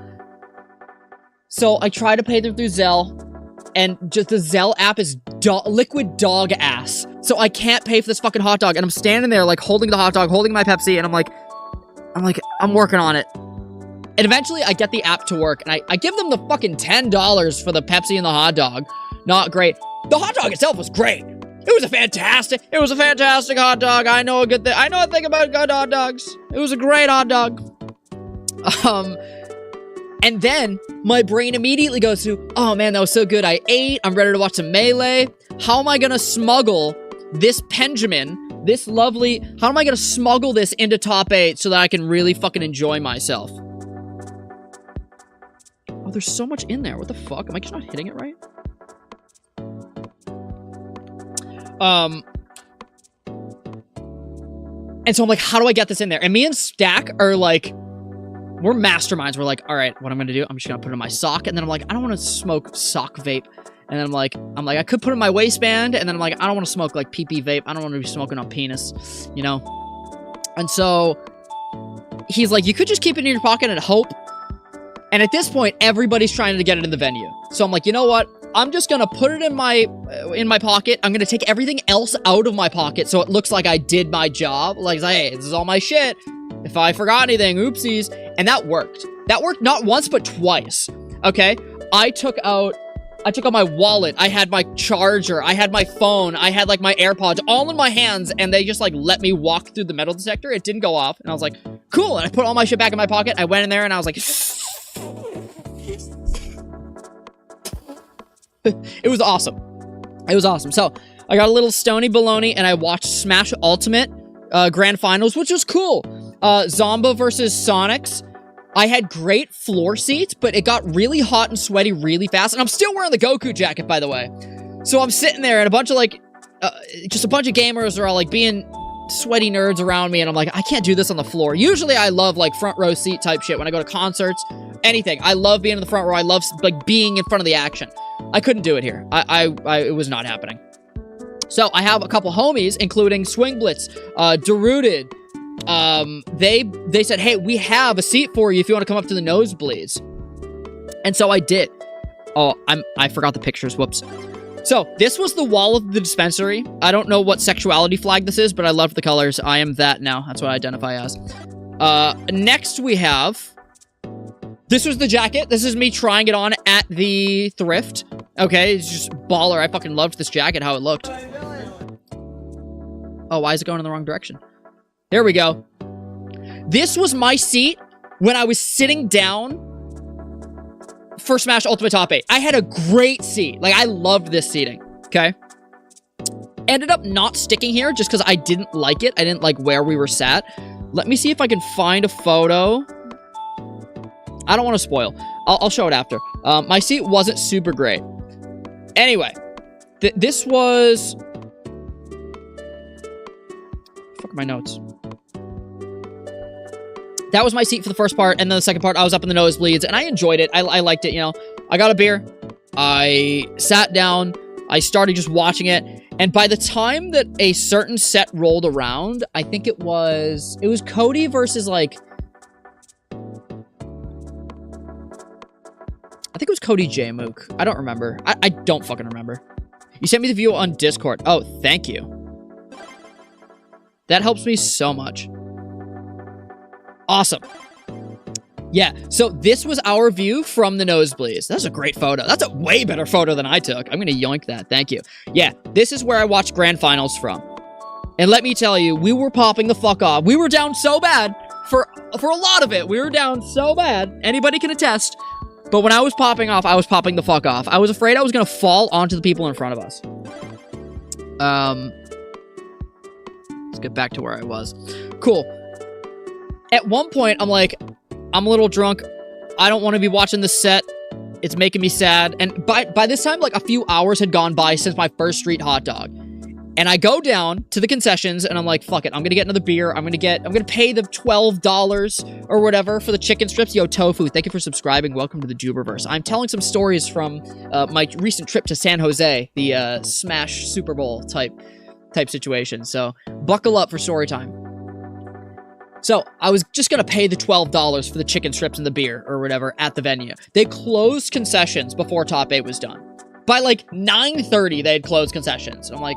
So I try to pay them through Zelle. And just the Zelle app is liquid dog ass. So I can't pay for this fucking hot dog. And I'm standing there, like, holding the hot dog, holding my Pepsi, and I'm working on it. And eventually, I get the app to work, and I give them the fucking $10 for the Pepsi and the hot dog. Not great. The hot dog itself was great. It was a fantastic hot dog. I know a thing about good hot dogs. It was a great hot dog. And then my brain immediately goes to, oh man, that was so good. I ate. I'm ready to watch some Melee. How am I going to smuggle this Benjamin, how am I going to smuggle this into top 8 so that I can really fucking enjoy myself? Oh, there's so much in there. What the fuck? Am I just not hitting it right? And so I'm like, how do I get this in there? And me and Stack are like, we're masterminds. We're like, all right, what I'm going to do, I'm just going to put it in my sock. And then I'm like, I don't want to smoke sock vape. And then I'm like, I could put it in my waistband. And then I'm like, I don't want to smoke like pee-pee vape. I don't want to be smoking on penis, you know? And so he's like, you could just keep it in your pocket and hope. And at this point, everybody's trying to get it in the venue. So I'm like, you know what? I'm just going to put it in my pocket. I'm going to take everything else out of my pocket so it looks like I did my job. Like, hey, this is all my shit. If I forgot anything, oopsies. And that worked. That worked not once, but twice. Okay? I took out my wallet. I had my charger. I had my phone. I had, like, my AirPods all in my hands, and they just, like, let me walk through the metal detector. It didn't go off. And I was like, cool. And I put all my shit back in my pocket. I went in there, and I was like... It was awesome. It was awesome. So, I got a little Stony Baloney, and I watched Smash Ultimate Grand Finals, which was cool. Zomba versus Sonics. I had great floor seats, but it got really hot and sweaty really fast. And I'm still wearing the Goku jacket, by the way. So I'm sitting there and a bunch of just a bunch of gamers are all like being sweaty nerds around me. And I'm like, I can't do this on the floor. Usually I love like front row seat type shit when I go to concerts, anything. I love being in the front row. I love like being in front of the action. I couldn't do it here. It was not happening. So I have a couple homies, including Swing Blitz, Derooted. They said, hey, we have a seat for you if you want to come up to the nosebleeds. And so I did. Oh, I forgot the pictures. Whoops. So this was the wall of the dispensary. I don't know what sexuality flag this is, but I love the colors. I am that now. That's what I identify as. Next we have... This was the jacket. This is me trying it on at the thrift. Okay, it's just baller. I fucking loved this jacket, how it looked. Oh, why is it going in the wrong direction? There we go. This was my seat when I was sitting down for Smash Ultimate Top 8. I had a great seat. Like, I loved this seating. Okay? Ended up not sticking here just because I didn't like it. I didn't like where we were sat. Let me see if I can find a photo. I don't want to spoil. I'll show it after. My seat wasn't super great. Anyway, this was... Fuck my notes. That was my seat for the first part, and then the second part, I was up in the nosebleeds, and I enjoyed it. I liked it, you know. I got a beer. I sat down. I started just watching it, and by the time that a certain set rolled around, I think it was Cody versus, like... I think it was Cody J. Mook. I don't remember. I don't fucking remember. You sent me the view on Discord. Oh, thank you. That helps me so much. Awesome. Yeah, so this was our view from the nosebleeds. That's a great photo. That's a way better photo than I took. I'm going to yoink that. Thank you. Yeah, this is where I watched Grand Finals from. And let me tell you, we were popping the fuck off. We were down so bad for a lot of it. We were down so bad. Anybody can attest. But when I was popping off, I was popping the fuck off. I was afraid I was going to fall onto the people in front of us. Let's get back to where I was. Cool. At one point, I'm like, I'm a little drunk. I don't want to be watching this set. It's making me sad. And by this time, like a few hours had gone by since my first street hot dog. And I go down to the concessions and I'm like, fuck it. I'm going to get another beer. I'm going to pay the $12 or whatever for the chicken strips. Yo, Tofu, thank you for subscribing. Welcome to the Jooberverse. I'm telling some stories from my recent trip to San Jose, the Smash Super Bowl type situation. So buckle up for story time. So I was just going to pay the $12 for the chicken strips and the beer or whatever at the venue. They closed concessions before top 8 was done. By like 9:30, they had closed concessions. I'm like,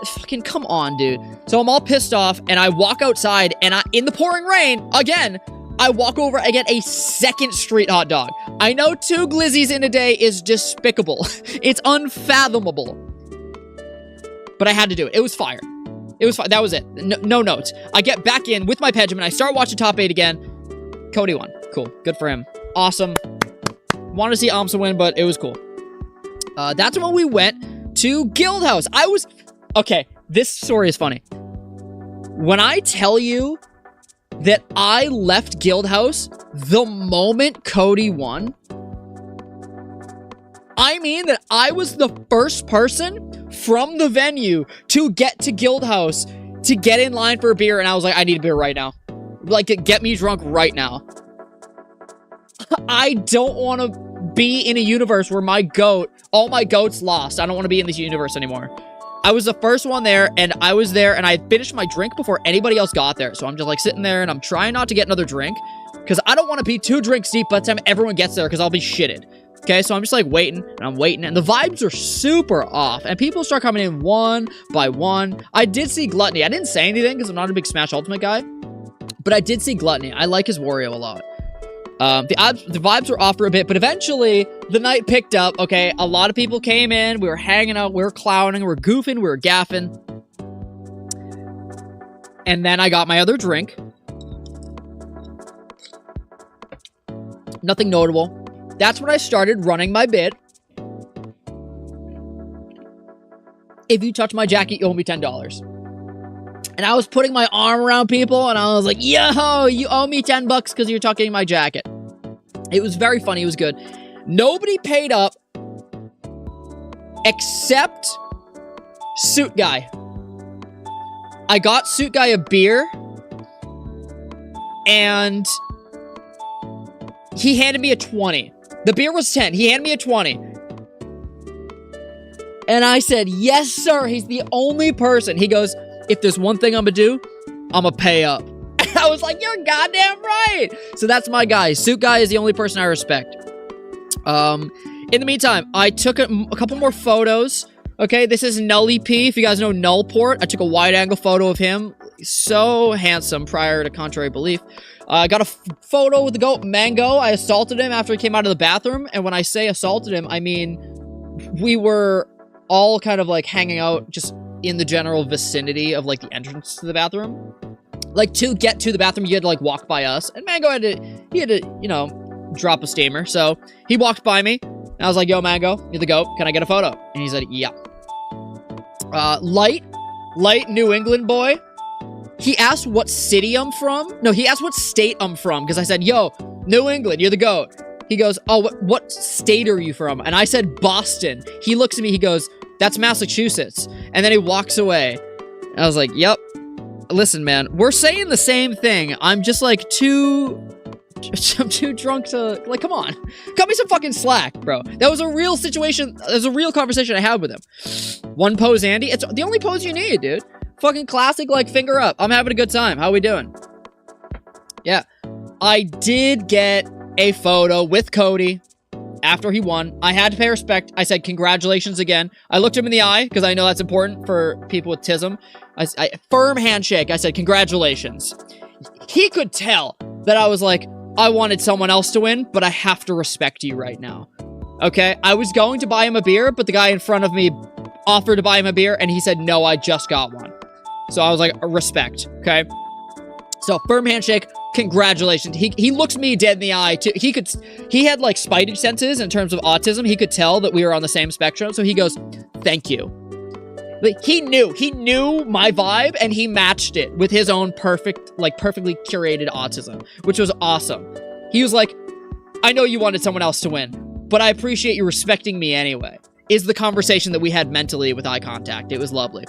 fucking come on, dude. So I'm all pissed off and I walk outside and in the pouring rain, again, I walk over, I get a second street hot dog. I know 2 glizzies in a day is despicable. It's unfathomable. But I had to do it. It was fire. It was fire. That was it. No notes. I get back in with my Pegiment. I start watching top 8 again. Cody won. Cool. Good for him. Awesome. Wanted to see Amsa win, but it was cool. That's when we went to Guildhouse. Okay, this story is funny. When I tell you that I left Guildhouse the moment Cody won, I mean that I was the first person from the venue to get to Guildhouse to get in line for a beer, and I was like, I need a beer right now. Like, get me drunk right now. I don't want to be in a universe where all my goats lost. I don't want to be in this universe anymore. I was the first one there, and I was there, and I finished my drink before anybody else got there. So I'm just like sitting there, and I'm trying not to get another drink because I don't want to be 2 drinks deep by the time everyone gets there because I'll be shitted. Okay, so I'm just like waiting, and I'm waiting, and the vibes are super off, and people start coming in one by one. I did see Gluttony. I didn't say anything because I'm not a big Smash Ultimate guy, but I did see Gluttony. I like his Wario a lot. The vibes were off for a bit, but eventually the night picked up. Okay, a lot of people came in. We were hanging out. We were clowning. We were goofing. We were gaffing. And then I got my other drink. Nothing notable. That's when I started running my bit. If you touch my jacket, you owe me $10. And I was putting my arm around people, and I was like, yo, you owe me $10 because you're tucking my jacket. It was very funny. It was good. Nobody paid up except Suit Guy. I got Suit Guy a beer, and he handed me a 20. The beer was 10. He handed me a 20. And I said, yes, sir. He's the only person. He goes, if there's one thing I'm gonna do, I'm gonna pay up. And I was like, you're goddamn right. So that's my guy. Suit Guy is the only person I respect. In the meantime, I took a couple more photos. Okay, this is Nully P. If you guys know Nullport, I took a wide-angle photo of him. So handsome prior to contrary belief. I got a photo with the goat Mango. I assaulted him after he came out of the bathroom. And when I say assaulted him, I mean we were all kind of like hanging out just in the general vicinity of like the entrance to the bathroom. Like to get to the bathroom, you had to like walk by us. And Mango had to, you know, drop a steamer. So he walked by me. And I was like, yo, Mango, you're the goat. Can I get a photo? And he said, yeah. Light New England boy. He asked what city I'm from. No, he asked what state I'm from. Because I said, yo, New England, you're the goat. He goes, oh, what state are you from? And I said, Boston. He looks at me, he goes, that's Massachusetts. And then he walks away. And I was like, yep. Listen, man, we're saying the same thing. I'm just like I'm too drunk to, like, come on. Cut me some fucking slack, bro. That was a real situation. That was a real conversation I had with him. One pose, Andy. It's the only pose you need, dude. Fucking classic, like, finger up. I'm having a good time. How we doing? Yeah. I did get a photo with Cody after he won. I had to pay respect. I said, congratulations again. I looked him in the eye, because I know that's important for people with tism. I firm handshake. I said, congratulations. He could tell that I was like, I wanted someone else to win, but I have to respect you right now. Okay? I was going to buy him a beer, but the guy in front of me offered to buy him a beer, and he said, no, I just got one. So I was like, respect. Okay? So, firm handshake. Congratulations. He looked me dead in the eye, too. He had, like, spidey senses in terms of autism. He could tell that we were on the same spectrum, so he goes, thank you. Like, he knew my vibe, and he matched it with his own perfectly curated autism, which was awesome. He was like, I know you wanted someone else to win, but I appreciate you respecting me anyway, is the conversation that we had mentally with eye contact. It was lovely.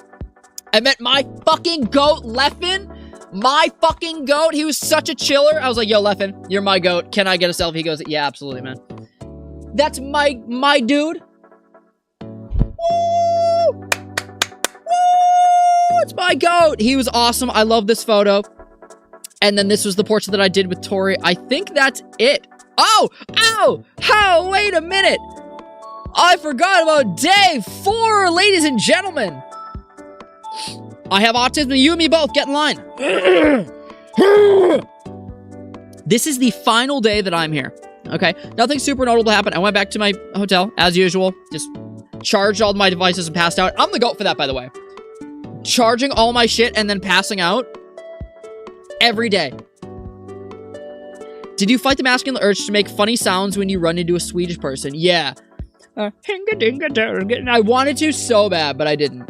I met my fucking goat, Leffen. My fucking goat. He was such a chiller. I was like, yo, Leffen, you're my goat. Can I get a selfie? He goes, yeah, absolutely, man. That's my dude. Woo! Woo! It's my goat. He was awesome. I love this photo. And then this was the portrait that I did with Tori. I think that's it. Oh! Ow! Oh, wait a minute. I forgot about day 4, ladies and gentlemen. I have autism. You and me both. Get in line. This is the final day that I'm here. Okay? Nothing super notable happened. I went back to my hotel, as usual. Just charged all my devices and passed out. I'm the goat for that, by the way. Charging all my shit and then passing out every day. Did you fight the masculine urge to make funny sounds when you run into a Swedish person? Yeah. I wanted to so bad, but I didn't.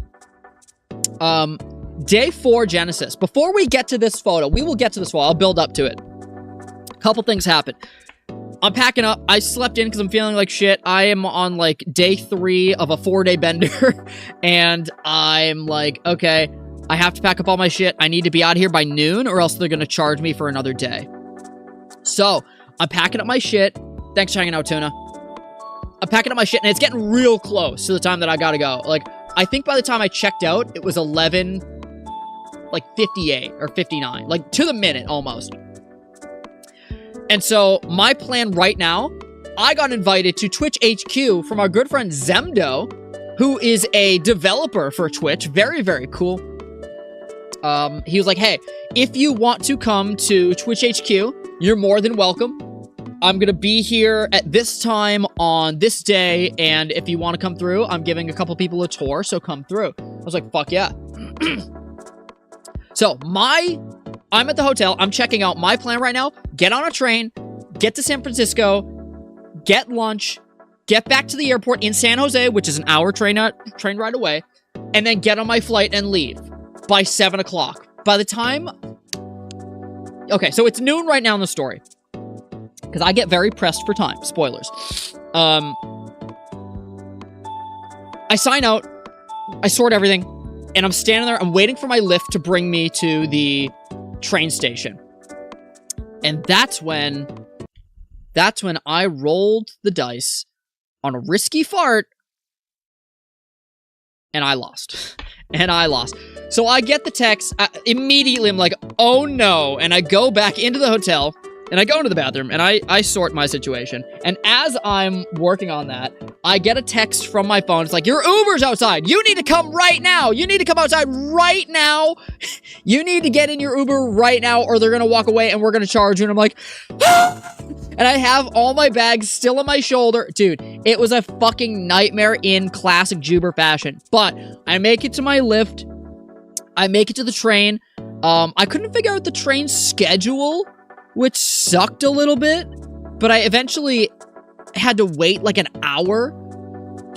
Day 4 Genesis. Before we get to this photo, we will get to this photo. I'll build up to it. A couple things happened. I'm packing up. I slept in because I'm feeling like shit. I am on like day 3 of a 4-day bender. And I'm like, okay, I have to pack up all my shit. I need to be out of here by noon or else they're going to charge me for another day. So I'm packing up my shit. Thanks for hanging out, Tuna. I'm packing up my shit and it's getting real close to the time that I gotta go. Like, I think by the time I checked out, it was 11, like 58 or 59, like to the minute almost. And so my plan right now, I got invited to Twitch HQ from our good friend Zemdo, who is a developer for Twitch. Very, very cool. He was like, hey, if you want to come to Twitch HQ, you're more than welcome. I'm going to be here at this time on this day, and if you want to come through, I'm giving a couple people a tour, so come through. I was like, fuck yeah. So, I'm at the hotel, I'm checking out. My plan right now, get on a train, get to San Francisco, get lunch, get back to the airport in San Jose, which is an hour train ride away, and then get on my flight and leave by 7 o'clock. By the time... Okay, so it's noon right now in the story. Because I get very pressed for time. Spoilers. I sign out. I sort everything. And I'm standing there. I'm waiting for my lift to bring me to the train station. And that's when I rolled the dice on a risky fart. And I lost. So I get the text. Immediately, I'm like, oh no. And I go back into the hotel. And I go into the bathroom, and I sort my situation. And as I'm working on that, I get a text from my phone. It's like, your Uber's outside. You need to come right now. You need to come outside right now. You need to get in your Uber right now, or they're going to walk away, and we're going to charge you. And I'm like, ah! And I have all my bags still on my shoulder. Dude, it was a fucking nightmare in classic Joober fashion. But I make it to my lift. I make it to the train. I couldn't figure out the train schedule, which sucked a little bit, but I eventually had to wait like an hour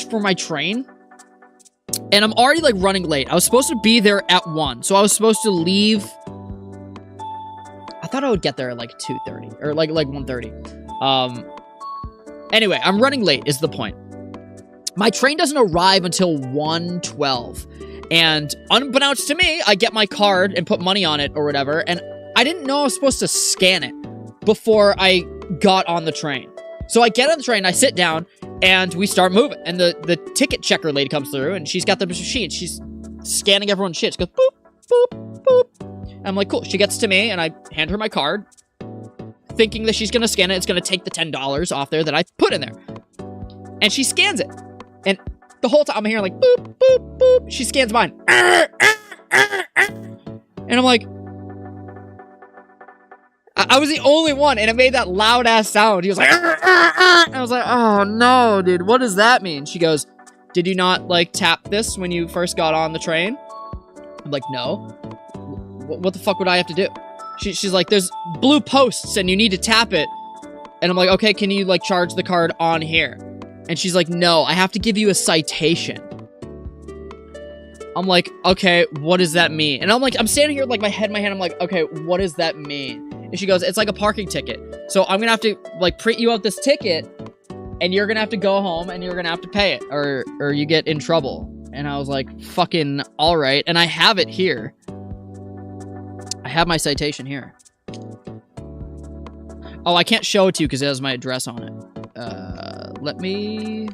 for my train, and I'm already like running late. I was supposed to be there at 1, so I was supposed to leave. I thought I would get there at like 2:30 or like 1:30. Anyway, I'm running late is the point. My train doesn't arrive until 1:12, and unbeknownst to me, I get my card and put money on it or whatever, and I didn't know I was supposed to scan it before I got on the train. So I get on the train, I sit down, and we start moving. And the ticket checker lady comes through, and she's got the machine. She's scanning everyone's shit. She goes, boop, boop, boop. And I'm like, cool. She gets to me, and I hand her my card, thinking that she's going to scan it. It's going to take the $10 off there that I put in there. And she scans it. And the whole time I'm hearing like, boop, boop, boop. She scans mine. And I'm like... I was the only one, and it made that loud-ass sound. He was like, and I was like, oh, no, dude, what does that mean? She goes, did you not, like, tap this when you first got on the train? I'm like, no. What the fuck would I have to do? She's like, there's blue posts, and you need to tap it. And I'm like, okay, can you, like, charge the card on here? And she's like, no, I have to give you a citation. I'm like, okay, what does that mean? And I'm like, I'm standing here with, like, my head in my hand. I'm like, okay, what does that mean? And she goes, it's like a parking ticket. So I'm going to have to, like, print you out this ticket and you're gonna have to go home and you're gonna have to pay it, or you get in trouble. And I was like, fucking all right. And I have it here. I have my citation here. Oh, I can't show it to you because it has my address on it. Let me...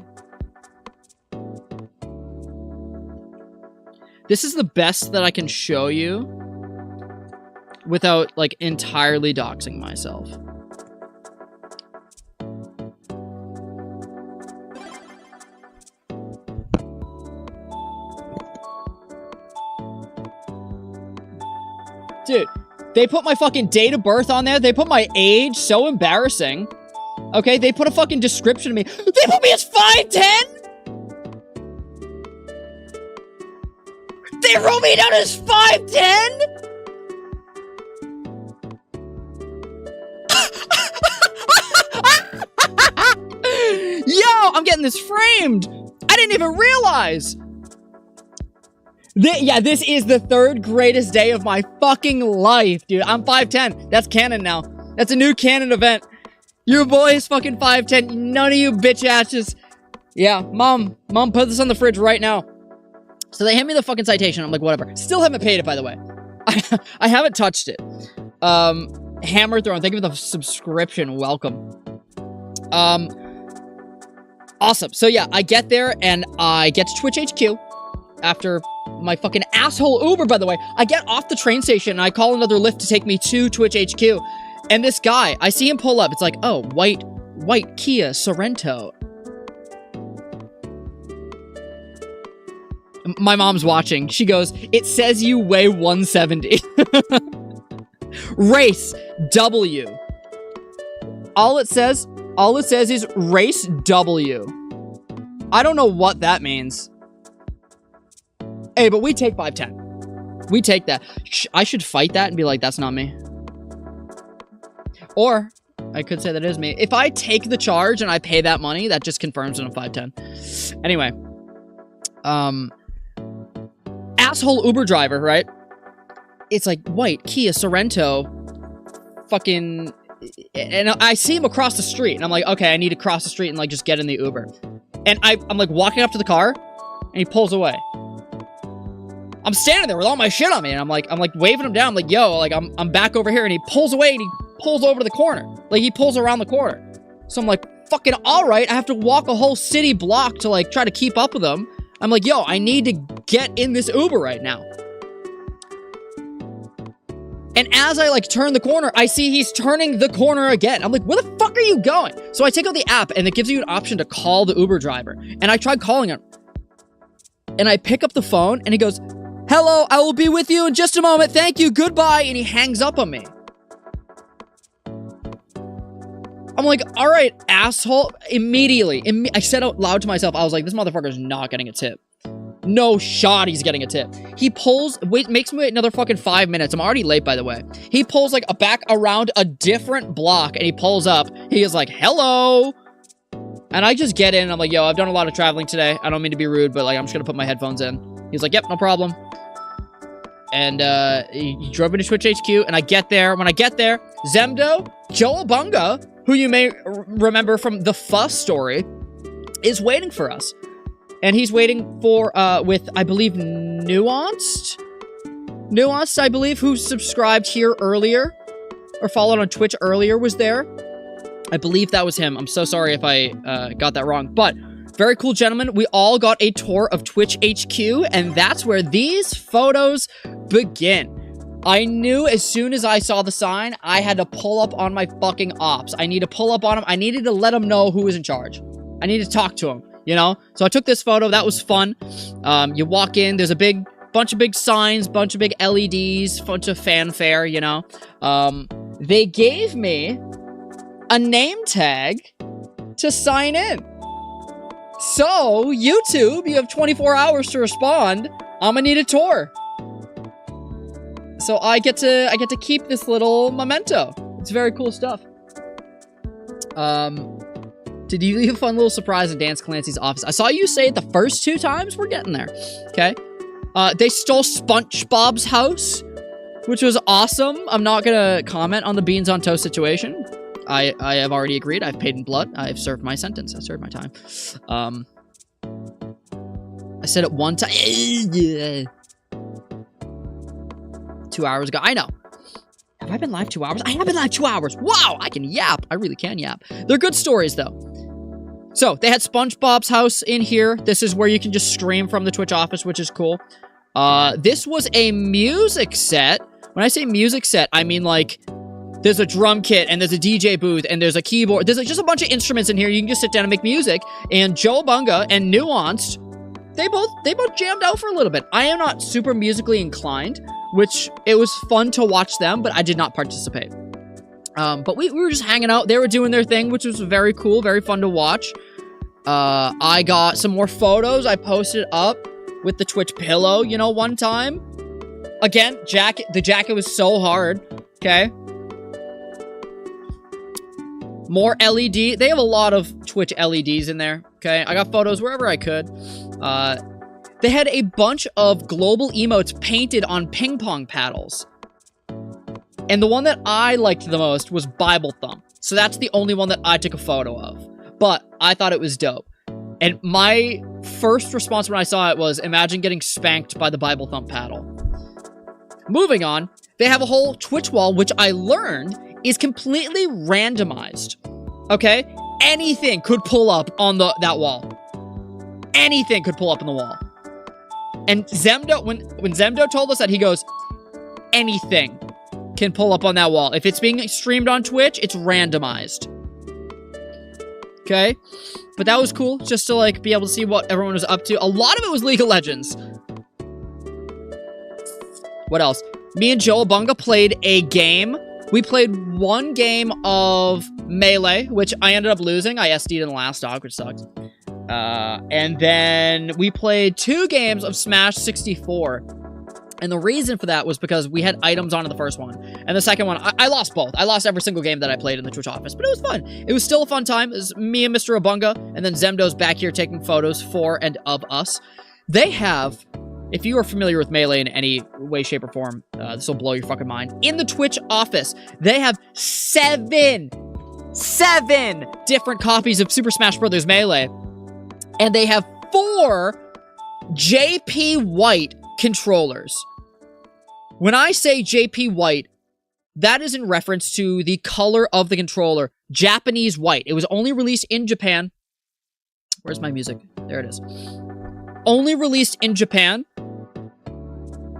This is the best that I can show you without, like, entirely doxing myself. Dude, they put my fucking date of birth on there. They put my age. So embarrassing. Okay, they put a fucking description of me. They put me as 5'10"? They wrote me down as 5'10"? Yo, I'm getting this framed. I didn't even realize. Yeah, this is the third greatest day of my fucking life, dude. I'm 5'10". That's canon now. That's a new canon event. Your boy is fucking 5'10". None of you bitch asses. Yeah, mom, put this on the fridge right now. So they hand me the fucking citation. I'm like, whatever. Still haven't paid it, by the way. I haven't touched it. Hammer Throne, thank you for the subscription. Welcome. Awesome. So yeah, I get there and I get to Twitch HQ after my fucking asshole Uber, by the way. I get off the train station and I call another Lyft to take me to Twitch HQ. And this guy, I see him pull up. It's like, oh, white Kia Sorento. My mom's watching. She goes, it says you weigh 170. Race W. All it says is race W. I don't know what that means. Hey, but we take 5'10". We take that. I should fight that and be like, that's not me. Or I could say that is me. If I take the charge and I pay that money, that just confirms that I'm 5'10". Anyway. Asshole Uber driver, right? It's like, white Kia Sorento. Fucking... And I see him across the street. And I'm like, okay, I need to cross the street and, like, just get in the Uber. And I'm like, walking up to the car. And he pulls away. I'm standing there with all my shit on me. And I'm like waving him down. I'm like, yo, like, I'm back over here. And he pulls away and he pulls over to the corner. Like, he pulls around the corner. So I'm like, fucking all right. I have to walk a whole city block to, like, try to keep up with him. I'm like, yo, I need to get in this Uber right now. And as I, like, turn the corner, I see he's turning the corner again. I'm like, where the fuck are you going? So I take out the app, and it gives you an option to call the Uber driver. And I tried calling him. And I pick up the phone, and he goes, hello, I will be with you in just a moment. Thank you, goodbye. And he hangs up on me. I'm like, all right, asshole. Immediately, I said out loud to myself, I was like, this motherfucker's not getting a tip. No shot he's getting a tip. He pulls, makes me wait another fucking 5 minutes. I'm already late, by the way. He pulls, like, back around a different block, and he pulls up. He is like, hello. And I just get in, and I'm like, yo, I've done a lot of traveling today. I don't mean to be rude, but, like, I'm just gonna put my headphones in. He's like, yep, no problem. And, he drove me to Twitch HQ, and I get there. When I get there, Zemdo, Joel Bunga, who you may remember from the Fuss story, is waiting for us. And he's waiting for, with, I believe, Nuanced? Nuanced, I believe, who subscribed here earlier, or followed on Twitch earlier, was there. I believe that was him. I'm so sorry if I got that wrong. But, very cool gentlemen. We all got a tour of Twitch HQ, and that's where these photos begin. I knew as soon as I saw the sign, I had to pull up on my fucking ops. I need to pull up on him. I needed to let him know who was in charge. I need to talk to him, you know? So I took this photo. That was fun. You walk in. There's a bunch of big signs, bunch of big LEDs, bunch of fanfare, you know? They gave me a name tag to sign in. So, YouTube, you have 24 hours to respond. I'm gonna need a tour. So I get to keep this little memento. It's very cool stuff. Did you leave a fun little surprise in Dance Clancy's office? I saw you say it the first 2 times. We're getting there. Okay. They stole SpongeBob's house, which was awesome. I'm not gonna comment on the beans on toast situation. I have already agreed. I've paid in blood. I've served my sentence. I served my time. I said it one time. 2 hours ago. I know. Have I been live 2 hours? I have been live 2 hours. Wow, I can yap. I really can yap. They're good stories, though. So, they had SpongeBob's house in here. This is where you can just stream from the Twitch office, which is cool. This was a music set. When I say music set, I mean, like, there's a drum kit, and there's a DJ booth, and there's a keyboard. There's, like, just a bunch of instruments in here. You can just sit down and make music. And Joabunga and Nuanced, they both jammed out for a little bit. I am not super musically inclined, which it was fun to watch them, but I did not participate. But we were just hanging out. They were doing their thing, which was very cool, very fun to watch. I got some more photos. I posted up with the Twitch pillow, you know, one time. Again, the jacket was so hard, okay? More LED. They have a lot of Twitch LEDs in there, okay? I got photos wherever I could. They had a bunch of global emotes painted on ping pong paddles. And the one that I liked the most was Bible Thumb. So that's the only one that I took a photo of. But I thought it was dope. And my first response when I saw it was, imagine getting spanked by the Bible Thumb paddle. Moving on, they have a whole Twitch wall, which I learned is completely randomized. Okay? Anything could pull up on that wall. Anything could pull up on the wall. And Zemdo, when Zemdo told us that, he goes, anything can pull up on that wall. If it's being streamed on Twitch, it's randomized. Okay? But that was cool, just to, like, be able to see what everyone was up to. A lot of it was League of Legends. What else? Me and Joabunga played a game. We played one game of Melee, which I ended up losing. I SD'd in the last dog, which sucks. And then we played 2 games of Smash 64. And the reason for that was because we had items on in the first one. And the second one, I lost both. I lost every single game that I played in the Twitch office. But it was fun. It was still a fun time. It was me and Mr. Abunga. And then Zemdo's back here taking photos for and of us. They have, if you are familiar with Melee in any way, shape, or form, this will blow your fucking mind. In the Twitch office, they have 7 different copies of Super Smash Bros. Melee. And they have 4 JP White controllers. When I say JP White, that is in reference to the color of the controller, Japanese white. It was only released in Japan. Where's my music? There it is. Only released in Japan.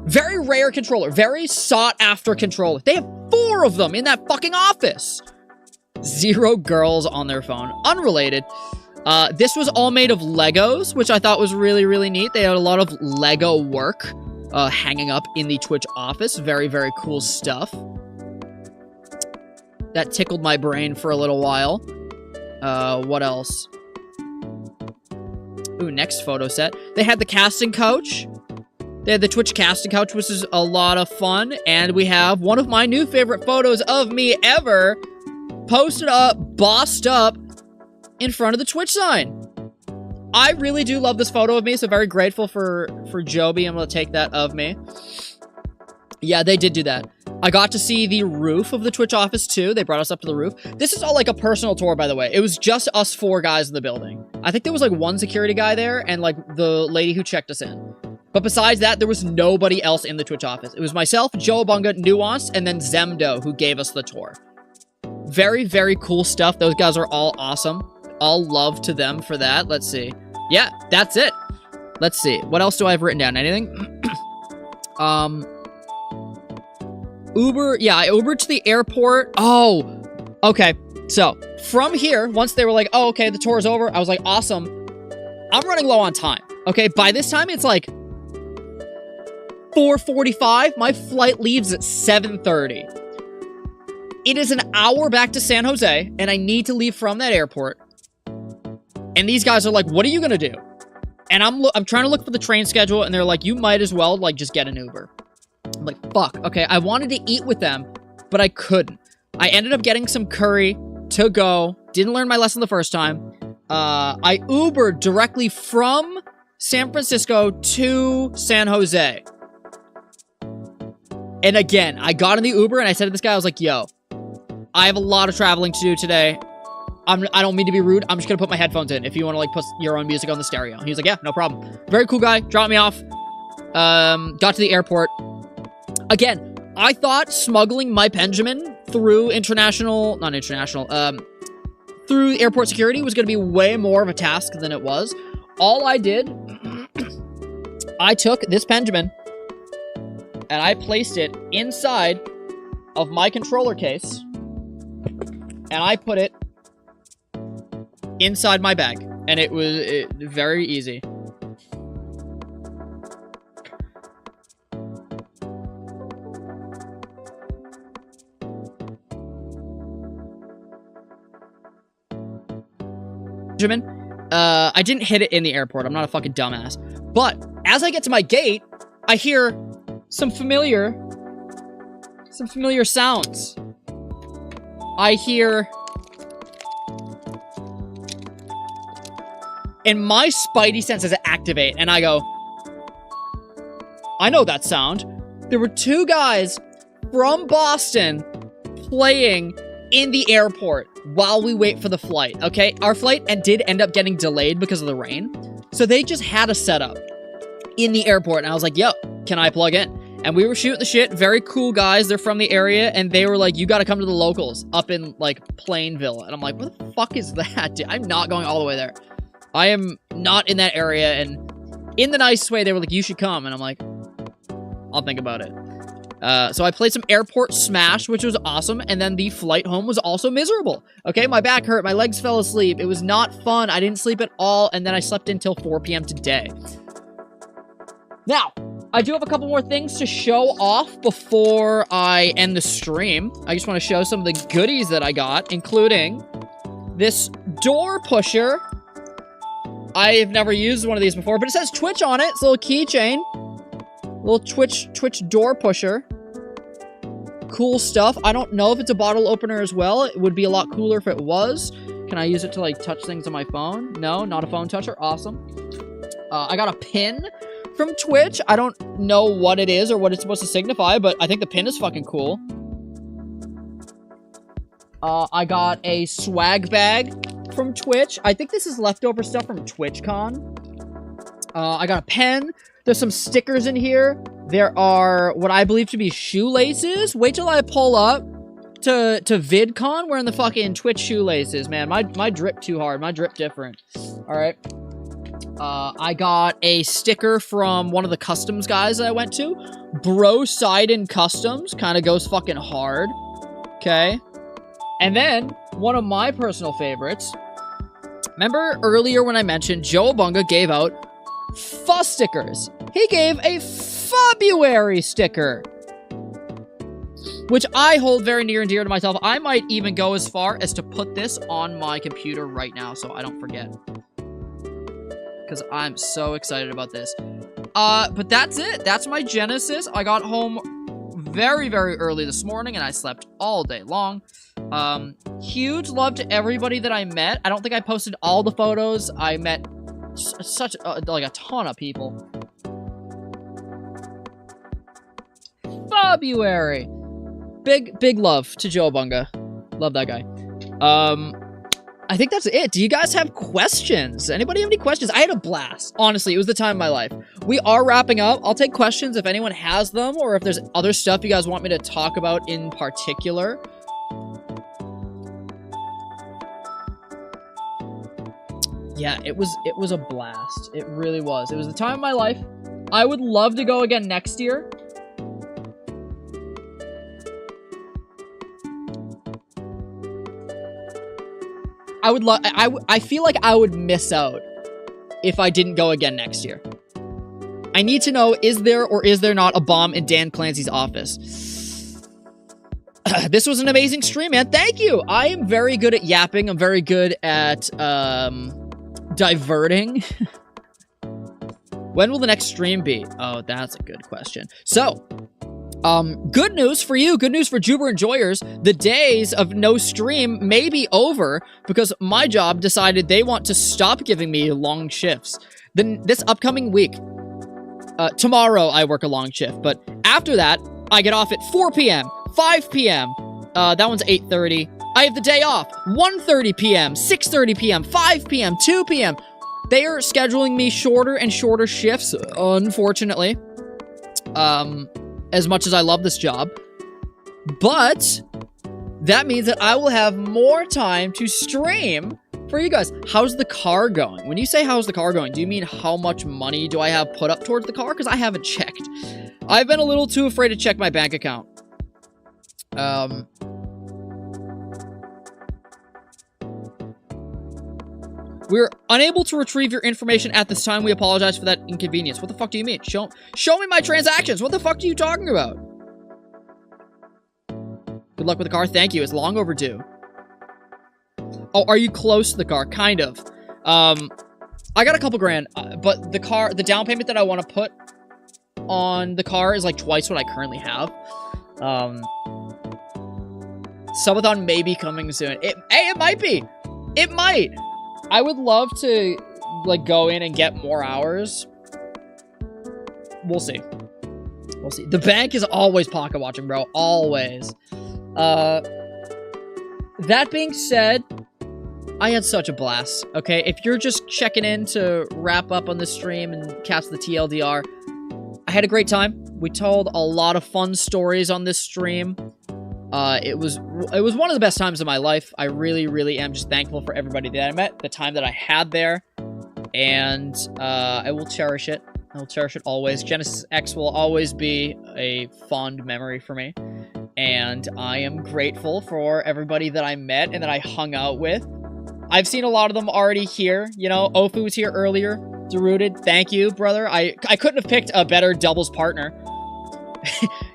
Very rare controller. Very sought after controller. They have 4 of them in that fucking office. 0 girls on their phone. Unrelated. This was all made of Legos, which I thought was really, really neat. They had a lot of Lego work hanging up in the Twitch office. Very, very cool stuff. That tickled my brain for a little while. What else? Ooh, next photo set. They had the casting couch. They had the Twitch casting couch, which is a lot of fun. And we have one of my new favorite photos of me ever posted up, bossed up, in front of the Twitch sign. I really do love this photo of me, so very grateful for Joe being able to take that of me. Yeah, they did do that. I got to see the roof of the Twitch office, too. They brought us up to the roof. This is all like a personal tour, by the way. It was just us 4 guys in the building. I think there was like 1 security guy there and like the lady who checked us in. But besides that, there was nobody else in the Twitch office. It was myself, Joabunga, Nuanced, and then Zemdo, who gave us the tour. Very, very cool stuff. Those guys are all awesome. All love to them for that. Let's see. Yeah, that's it. Let's see. What else do I have written down? Anything? Uber. Yeah, I Ubered to the airport. Oh, okay. So, from here, once they were like, oh, okay, the tour's over, I was like, awesome. I'm running low on time. Okay, by this time, it's like 4:45. My flight leaves at 7:30. It is an hour back to San Jose, and I need to leave from that airport. And these guys are like, what are you gonna do? And I'm trying to look for the train schedule, and they're like, you might as well, like, just get an Uber. I'm like, fuck. Okay, I wanted to eat with them, but I couldn't. I ended up getting some curry to go. Didn't learn my lesson the first time. I Ubered directly from San Francisco to San Jose. And again, I got in the Uber, and I said to this guy, I was like, yo, I have a lot of traveling to do today. I don't mean to be rude. I'm just gonna put my headphones in if you want to like put your own music on the stereo. He was like, yeah, no problem. Very cool guy. Dropped me off. Got to the airport. Again, I thought smuggling my Benjamin through through airport security was gonna be way more of a task than it was. All I did, I took this Benjamin and I placed it inside of my controller case and I put it inside my bag, and it was very easy. Benjamin, I didn't hit it in the airport. I'm not a fucking dumbass. But as I get to my gate, I hear some familiar sounds. I hear... And my spidey senses activate, and I go, I know that sound. There were two guys from Boston playing in the airport while we wait for the flight, okay? Our flight did end up getting delayed because of the rain, so they just had a setup in the airport, and I was like, yo, can I plug in? And we were shooting the shit. Very cool guys. They're from the area, and they were like, you gotta come to the locals up in, like, Plainville. And I'm like, what the fuck is that, dude? I'm not going all the way there. I am not in that area, and in the nicest way, they were like, you should come, and I'm like, I'll think about it. So I played some Airport Smash, which was awesome, and then the flight home was also miserable. Okay, my back hurt, my legs fell asleep, it was not fun, I didn't sleep at all, and then I slept until 4 p.m. today. Now, I do have a couple more things to show off before I end the stream. I just want to show some of the goodies that I got, including this door pusher. I've never used one of these before, but it says Twitch on it. It's a little keychain. Little Twitch door pusher. Cool stuff. I don't know if it's a bottle opener as well. It would be a lot cooler if it was. Can I use it to, like, touch things on my phone? No, not a phone toucher. Awesome. I got a pin from Twitch. I don't know what it is or what it's supposed to signify, but I think the pin is fucking cool. I got a swag bag from Twitch. I think this is leftover stuff from TwitchCon. I got a pen. There's some stickers in here. There are what I believe to be shoelaces. Wait till I pull up to VidCon wearing the fucking Twitch shoelaces, man. My drip too hard. My drip different. All right. I got a sticker from one of the customs guys that I went to. Bro Sidon Customs. Kind of goes fucking hard. Okay. And then, one of my personal favorites. Remember earlier when I mentioned Joabunga gave out Fuss stickers? He gave a February sticker, which I hold very near and dear to myself. I might even go as far as to put this on my computer right now so I don't forget, because I'm so excited about this. But that's it. That's my Genesis. I got home very, very early this morning, and I slept all day long. Huge love to everybody that I met. I don't think I posted all the photos. I met such, like, a ton of people. February. Big love to Joabunga. Love that guy. I think that's it. Do you guys have questions? Anybody have any questions? I had a blast. Honestly, it was the time of my life. We are wrapping up. I'll take questions if anyone has them, or if there's other stuff you guys want me to talk about in particular. Yeah, it was a blast. It really was. It was the time of my life. I would love to go again next year. I feel like I would miss out if I didn't go again next year. I need to know, is there or is there not a bomb in Dan Clancy's office? This was an amazing stream, man. Thank you. I am very good at yapping. I'm very good at, diverting. When will the next stream be? Oh, that's a good question. So, good news for you, good news for Joober enjoyers. The days of no stream may be over because my job decided they want to stop giving me long shifts. Then this upcoming week, tomorrow I work a long shift, but after that, I get off at 4 p.m., 5 p.m., That one's 8:30. I have the day off. 1:30 p.m., 6:30 p.m., 5 p.m., 2 p.m. They are scheduling me shorter and shorter shifts, unfortunately. As much as I love this job. But that means that I will have more time to stream for you guys. How's the car going? When you say how's the car going, do you mean how much money do I have put up towards the car? Because I haven't checked. I've been a little too afraid to check my bank account. We're unable to retrieve your information at this time. We apologize for that inconvenience. What the fuck do you mean? Show me my transactions. What the fuck are you talking about? Good luck with the car. Thank you. It's long overdue. Oh, are you close to the car? Kind of. I got a couple grand, but the down payment that I want to put on the car is like twice what I currently have. Subathon may be coming soon. It might be. It might. I would love to, like, go in and get more hours. We'll see. We'll see. The bank is always pocket watching, bro. Always. That being said, I had such a blast, okay? If you're just checking in to wrap up on the stream and catch the TLDR, I had a great time. We told a lot of fun stories on this stream. It was one of the best times of my life. I really, really am just thankful for everybody that I met, the time that I had there, and I will cherish it. I will cherish it always. Genesis X will always be a fond memory for me, and I am grateful for everybody that I met and that I hung out with. I've seen a lot of them already here. You know, Ofu was here earlier. Derooted, thank you, brother. I couldn't have picked a better doubles partner.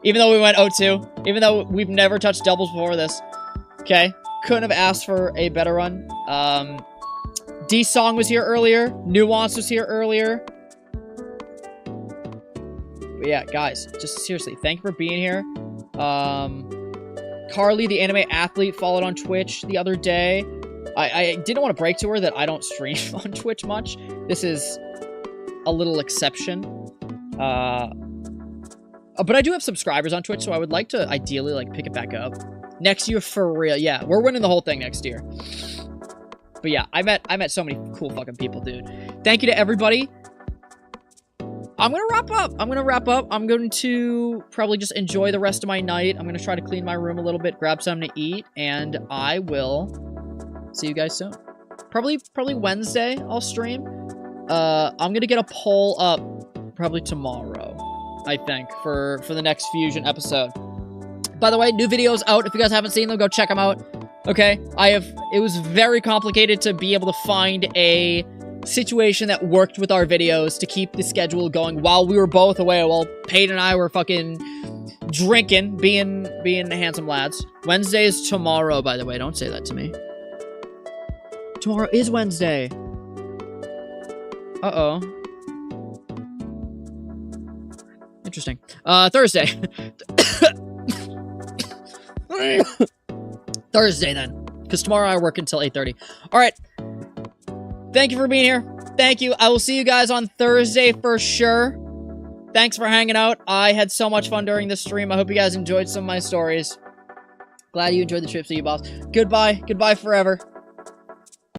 Even though we went 0-2. Even though we've never touched doubles before this. Okay. Couldn't have asked for a better run. D-Song was here earlier. Nuance was here earlier. But yeah, guys. Just seriously, thank you for being here. Carly, the anime athlete, followed on Twitch the other day. I didn't want to break to her that I don't stream on Twitch much. This is a little exception. But I do have subscribers on Twitch, so I would like to ideally, like, pick it back up. Next year, for real. Yeah, we're winning the whole thing next year. But yeah, I met so many cool fucking people, dude. Thank you to everybody. I'm gonna wrap up. I'm going to probably just enjoy the rest of my night. I'm gonna try to clean my room a little bit, grab something to eat, and I will see you guys soon. Probably Wednesday I'll stream. I'm gonna get a poll up probably tomorrow, I think, for the next Fusion episode. By the way, new videos out. If you guys haven't seen them, go check them out. Okay, it was very complicated to be able to find a situation that worked with our videos to keep the schedule going while we were both away, while Peyton and I were fucking drinking, being handsome lads. Wednesday is tomorrow, by the way. Don't say that to me. Tomorrow is Wednesday. Uh-oh. Interesting. Thursday. Thursday, then. Because tomorrow I work until 8:30. Alright. Thank you for being here. Thank you. I will see you guys on Thursday for sure. Thanks for hanging out. I had so much fun during this stream. I hope you guys enjoyed some of my stories. Glad you enjoyed the trip, to you, boss. Goodbye. Goodbye forever.